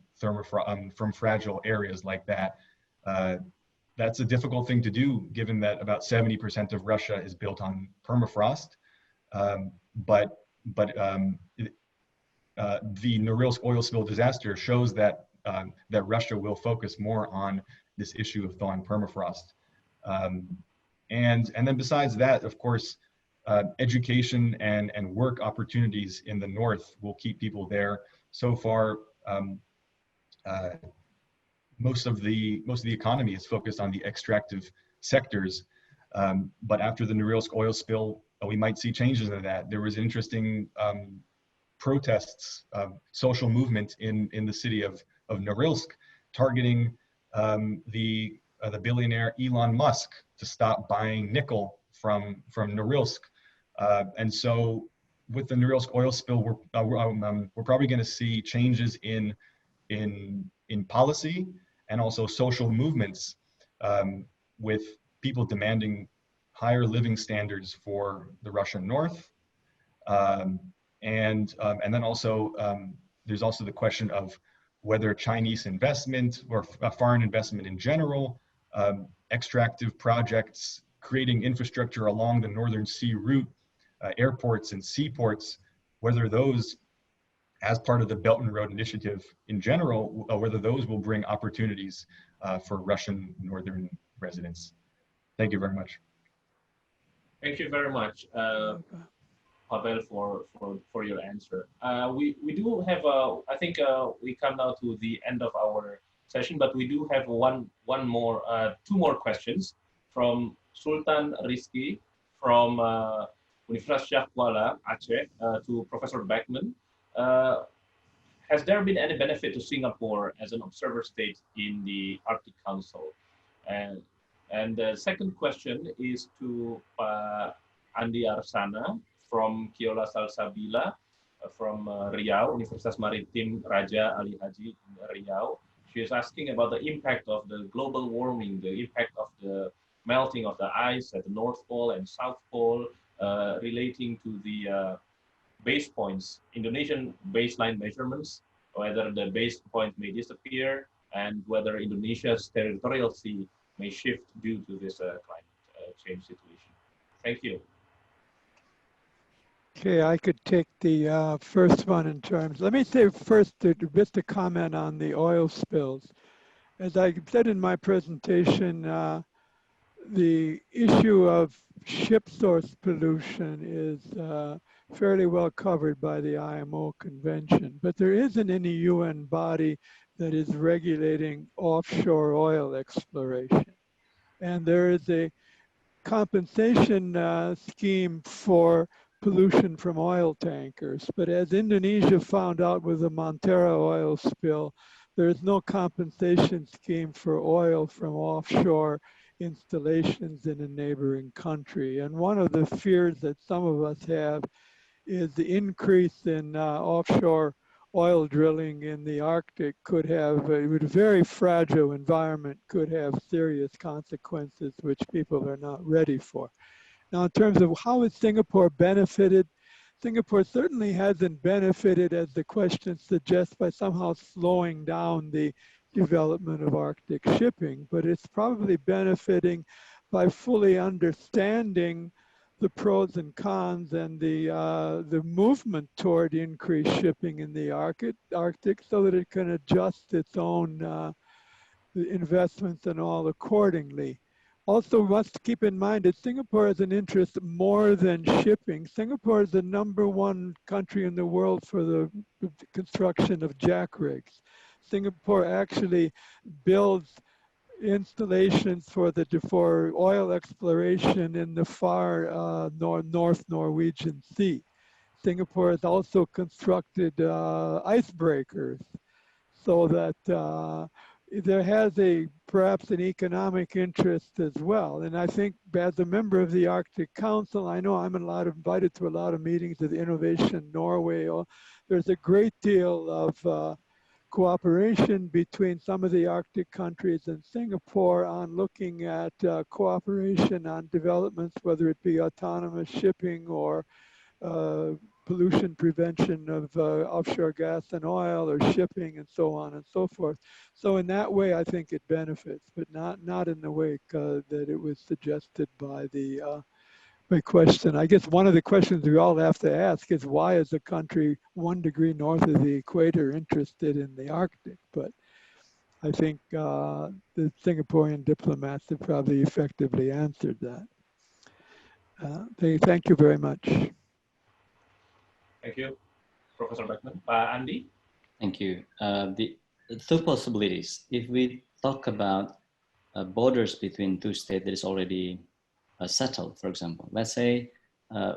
fragile areas like that. That's a difficult thing to do, given that about 70% of Russia is built on permafrost. But the Norilsk oil spill disaster shows that Russia will focus more on this issue of thawing permafrost. And then besides that, of course, education and work opportunities in the north will keep people there. So far, most of the economy is focused on the extractive sectors, but after the Norilsk oil spill, we might see changes in that. There was interesting protests, social movement in the city of Norilsk, targeting the billionaire Elon Musk to stop buying nickel from Norilsk. And so with the Norilsk oil spill, we're probably going to see changes in policy and also social movements, with people demanding higher living standards for the Russian North. And then also, there's also the question of whether Chinese investment or foreign investment in general, extractive projects, creating infrastructure along the Northern Sea route, airports and seaports, whether those as part of the Belt and Road Initiative in general, whether those will bring opportunities for Russian northern residents. Thank you very much. Thank you very much, Pavel, for your answer. We do have, I think we come now to the end of our session, but we do have two more questions from Sultan Rizky from Universitas Aceh to Professor Beckman. Has there been any benefit to Singapore as an observer state in the Arctic Council? And the second question is to Andi Arsana from Kiola Salsabila from Riau, Universitas Maritime Raja Ali Haji in Riau. She is asking about the impact of the global warming, the impact of the melting of the ice at the North Pole and South Pole, relating to the base points, Indonesian baseline measurements, whether the base point may disappear and whether Indonesia's territorial sea may shift due to this climate change situation. Thank you. Okay, I could take the first one in terms. Let me say first just a comment on the oil spills. As I said in my presentation, the issue of ship source pollution is fairly well covered by the IMO convention, but there isn't any UN body that is regulating offshore oil exploration. And there is a compensation scheme for pollution from oil tankers. But as Indonesia found out with the Montara oil spill, there is no compensation scheme for oil from offshore installations in a neighboring country. And one of the fears that some of us have is the increase in offshore oil drilling in the Arctic could have, with a very fragile environment, could have serious consequences which people are not ready for. Now, in terms of how has Singapore benefited, Singapore certainly hasn't benefited, as the question suggests, by somehow slowing down the development of Arctic shipping, but it's probably benefiting by fully understanding the pros and cons and the movement toward increased shipping in the Arctic so that it can adjust its own investments and all accordingly. Also, we must keep in mind that Singapore has an interest more than shipping. Singapore is the #1 country in the world for the construction of jack rigs. Singapore actually builds installations for oil exploration in the far North Norwegian Sea. Singapore has also constructed icebreakers so that there has perhaps an economic interest as well. And I think as a member of the Arctic Council, I know I'm invited to a lot of meetings of Innovation Norway. There's a great deal of cooperation between some of the Arctic countries and Singapore on looking at cooperation on developments, whether it be autonomous shipping or pollution prevention of offshore gas and oil or shipping and so on and so forth. So in that way, I think it benefits, but not in the way that it was suggested by the question. I guess one of the questions we all have to ask is why is a country 1 degree north of the equator interested in the Arctic? But I think the Singaporean diplomats have probably effectively answered that. Thank you very much. Thank you, Professor Beckman. Andy? Thank you. The two possibilities. If we talk about borders between two states that is already settled, for example, let's say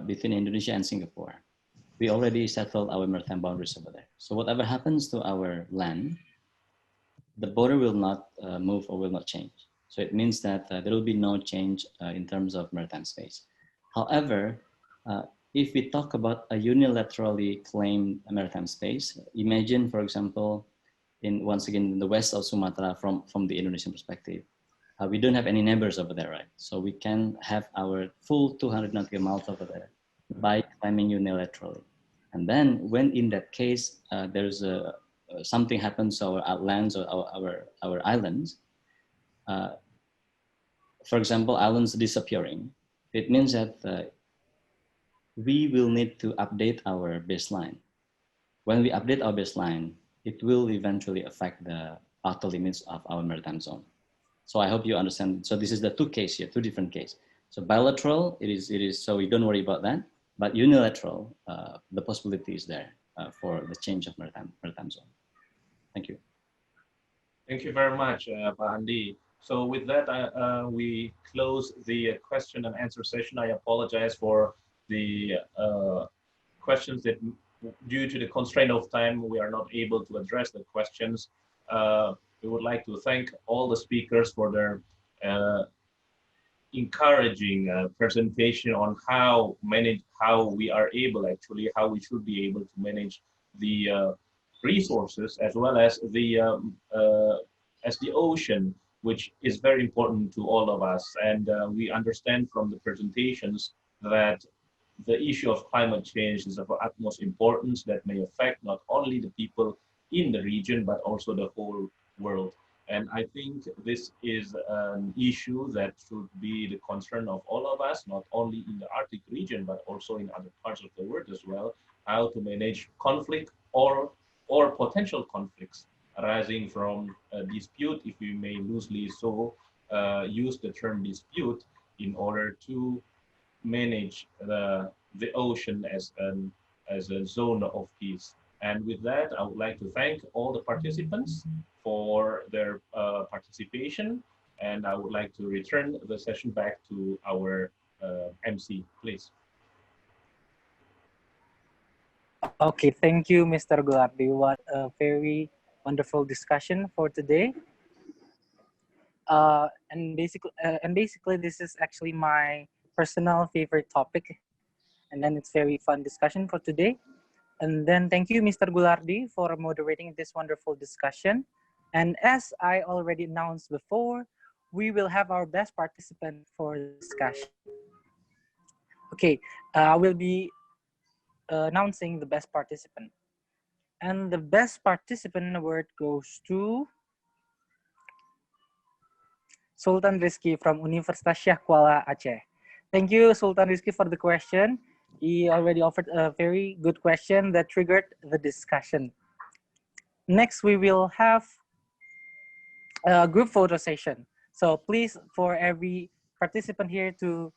between Indonesia and Singapore, we already settled our maritime boundaries over there. So whatever happens to our land, the border will not move or will not change. So it means that there will be no change in terms of maritime space. However, if we talk about a unilaterally claimed maritime space, imagine, for example, once again in the west of Sumatra from the Indonesian perspective, we don't have any neighbors over there, right? So we can have our full 200 nautical miles over there by claiming unilaterally. And then when in that case, there's something happens to our lands or our islands, for example, islands disappearing, it means that we will need to update our baseline. when we update our baseline, it will eventually affect the outer limits of our maritime zone. So I hope you understand. So this is the two different cases. So bilateral, it is so we don't worry about that. But unilateral, the possibility is there for the change of maritime zone. Thank you. Thank you very much, Pak Andi. So with that, we close the question and answer session. I apologize for the questions that, due to the constraint of time, we are not able to address the questions. We would like to thank all the speakers for their encouraging presentation on how we are able, actually, how we should be able to manage the resources as well as the ocean, which is very important to all of us. And we understand from the presentations that the issue of climate change is of utmost importance that may affect not only the people in the region, but also the whole world. And I think this is an issue that should be the concern of all of us, not only in the Arctic region, but also in other parts of the world as well, how to manage conflict or potential conflicts arising from a dispute, if we may loosely so use the term dispute, in order to manage the ocean as a zone of peace. And with that, I would like to thank all the participants for their participation. And I would like to return the session back to our MC, please. Okay, thank you, Mr. Gulardi. What a very wonderful discussion for today. And basically, this is actually my personal favorite topic. And then it's very fun discussion for today. And then thank you, Mr. Gulardi, for moderating this wonderful discussion. And as I already announced before, we will have our best participant for the discussion. Okay, I will be announcing the best participant. And the best participant award goes to Sultan Rizky from Universitas Kuala Aceh. Thank you, Sultan Rizky, for the question. He already offered a very good question that triggered the discussion. Next, we will have a group photo session. So please, for every participant here to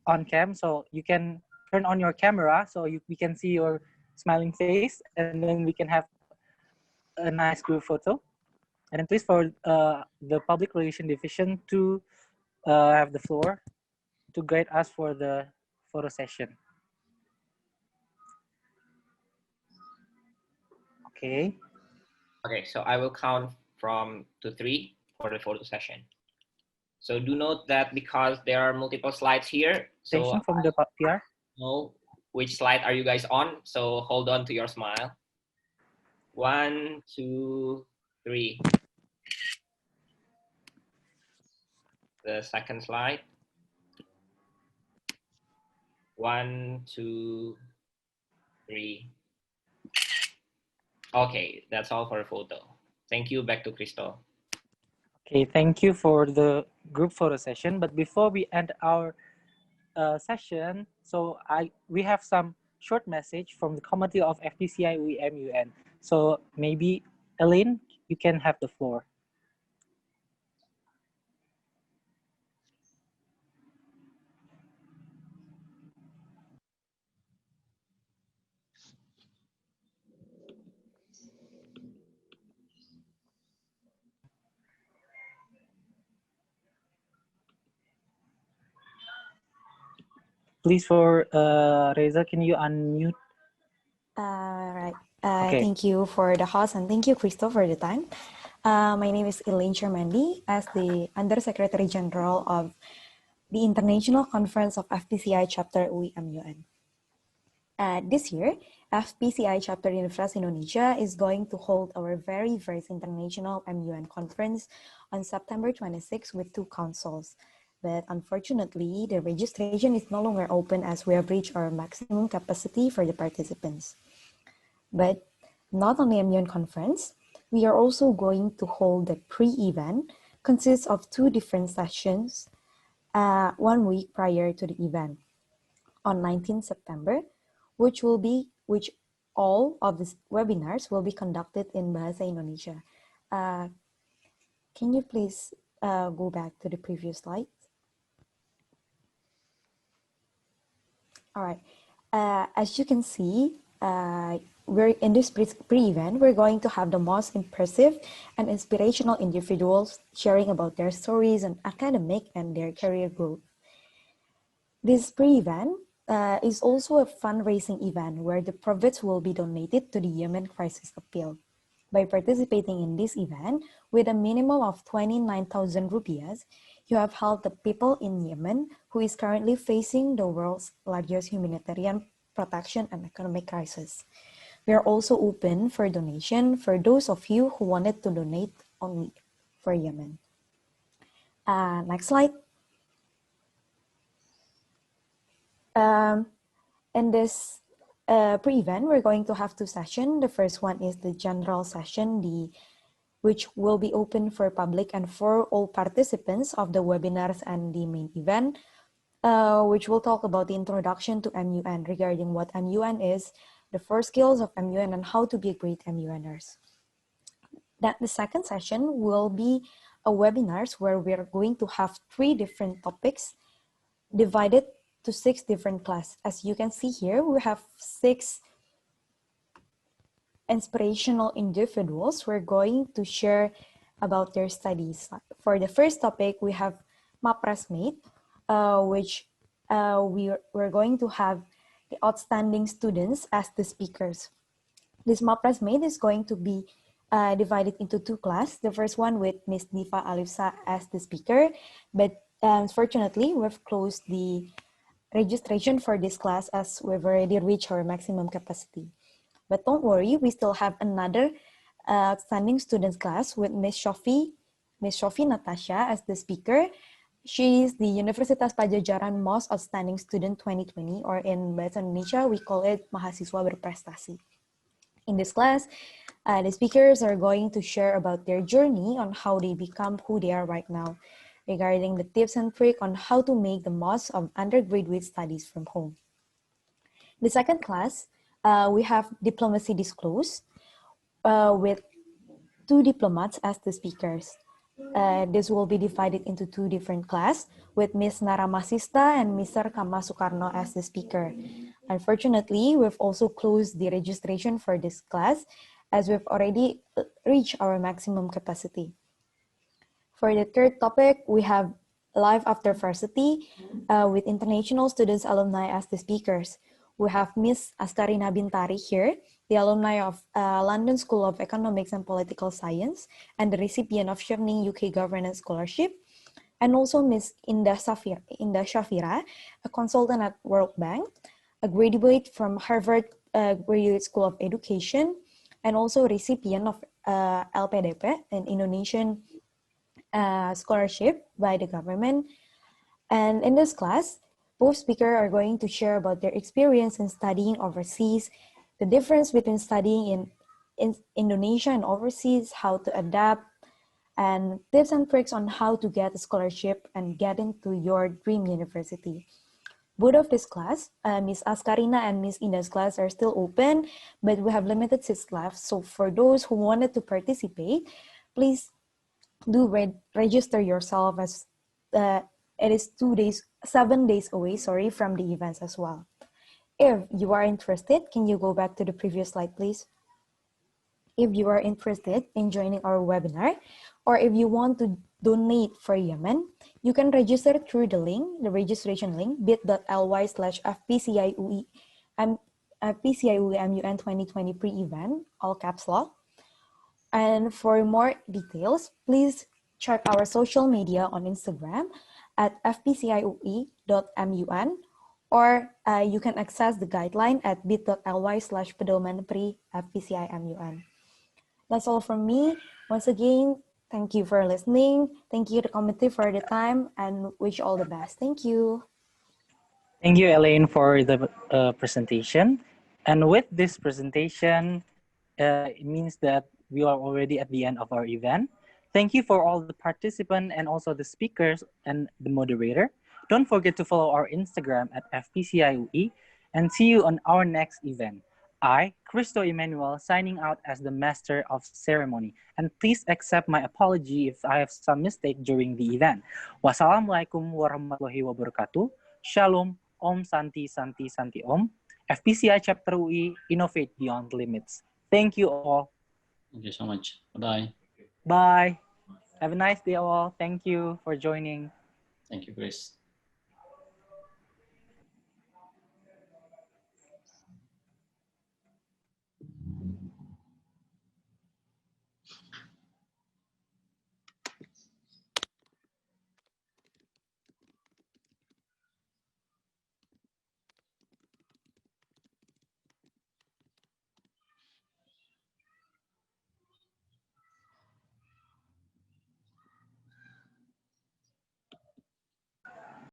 on cam, so you can turn on your camera so we can see your smiling face, and then we can have a nice group photo. And then please, for the public relation division to have the floor to guide us for the photo session. Okay. Okay, so I will count from 2 to 3 for the photo session. So do note that because there are multiple slides here, so from the PR. Know which slide are you guys on? So hold on to your smile. 1, 2, 3. The second slide. 1, 2, 3. Okay, that's all for a photo. Thank you. Back to Crystal. Okay, thank you for the group photo session. But before we end our session, so we have some short message from the committee of FPCI UI. So maybe Elaine, you can have the floor. Please, for Reza, can you unmute? Right. Okay. Thank you for the host, and thank you, Crystal, for the time. My name is Elaine Shermandi, as the Undersecretary General of the International Conference of FPCI Chapter UI MUN. This year, FPCI Chapter Universitas Indonesia is going to hold our very first international MUN conference on September 26 with 2 councils. But unfortunately, the registration is no longer open as we have reached our maximum capacity for the participants. But not only MUN conference, we are also going to hold the pre-event, consists of 2 different sessions 1 week prior to the event. On 19 September, which all of these webinars will be conducted in Bahasa Indonesia. Can you please go back to the previous slide? All right. As you can see, we're in this pre-event, we're going to have the most impressive and inspirational individuals sharing about their stories and academic and their career growth. This pre-event is also a fundraising event where the profits will be donated to the Yemen Crisis Appeal. By participating in this event with a minimum of 29,000 rupiahs, you have helped the people in Yemen who is currently facing the world's largest humanitarian protection and economic crisis. We are also open for donation for those of you who wanted to donate only for Yemen. Next slide. In this pre-event, we're going to have two sessions. The first one is the general session, which will be open for public and for all participants of the webinars and the main event, which will talk about the introduction to MUN regarding what MUN is, the 4 skills of MUN, and how to be a great MUNers. The second session will be a webinars where we are going to have 3 different topics divided to 6 different classes. As you can see here, we have 6 inspirational individuals who are going to share about their studies. For the first topic, we have Maprasmate, which we're going to have the outstanding students as the speakers. This Maprasmate is going to be divided into 2 classes. The first one with Miss Diva Alifsa as the speaker, but unfortunately, we've closed the registration for this class as we've already reached our maximum capacity. But don't worry, we still have another outstanding students class with Miss Shofi Natasha as the speaker. She is the Universitas Pajajaran Most Outstanding Student 2020, or in Bahasa Indonesia, we call it Mahasiswa Berprestasi. In this class, the speakers are going to share about their journey on how they become who they are right now, regarding the tips and tricks on how to make the most of undergraduate studies from home. The second class, we have Diplomacy Disclosed with 2 diplomats as the speakers. This will be divided into 2 different classes with Miss Nara Masista and Mr. Kama Sukarno as the speaker. Unfortunately, we've also closed the registration for this class as we've already reached our maximum capacity. For the third topic, we have Life After Varsity with international students alumni as the speakers. We have Miss Askarina Bintari here, the alumni of London School of Economics and Political Science and the recipient of Chevening UK Governance Scholarship, and also Miss Indah Shafira, a consultant at World Bank, a graduate from Harvard Graduate School of Education, and also recipient of LPDP, an Indonesian scholarship by the government. And in this class, both speakers are going to share about their experience in studying overseas, the difference between studying in Indonesia and overseas, how to adapt, and tips and tricks on how to get a scholarship and get into your dream university. Both of this class, Miss Askarina and Miss Inda's class are still open, but we have limited seats left. So for those who wanted to participate, please do register yourself, as it is 7 days away, from the events as well. If you are interested, can you go back to the previous slide, please? If you are interested in joining our webinar, or if you want to donate for Yemen, you can register through the link, the registration link, bit.ly/FPCIUEMUN 2020 pre-event, all caps lock. And for more details, please check our social media on Instagram at fpciue.mun, or you can access the guideline at bit.ly/pedoman-pre-FPCIMUN. That's all from me. Once again, thank you for listening. Thank you to the committee for the time, and wish you all the best. Thank you. Thank you, Elaine, for the presentation. And with this presentation, it means that we are already at the end of our event. Thank you for all the participants and also the speakers and the moderator. Don't forget to follow our Instagram at FPCIUE, and see you on our next event. I, Cristo Emmanuel, signing out as the master of ceremony. And please accept my apology if I have some mistake during the event. Wassalamualaikum warahmatullahi wabarakatuh. Shalom. Om Santi Santi Santi Om. FPCI Chapter UI, Innovate Beyond Limits. Thank you all. Thank you so much. Bye-bye. Bye. Have a nice day all. Thank you for joining. Thank you, Chris.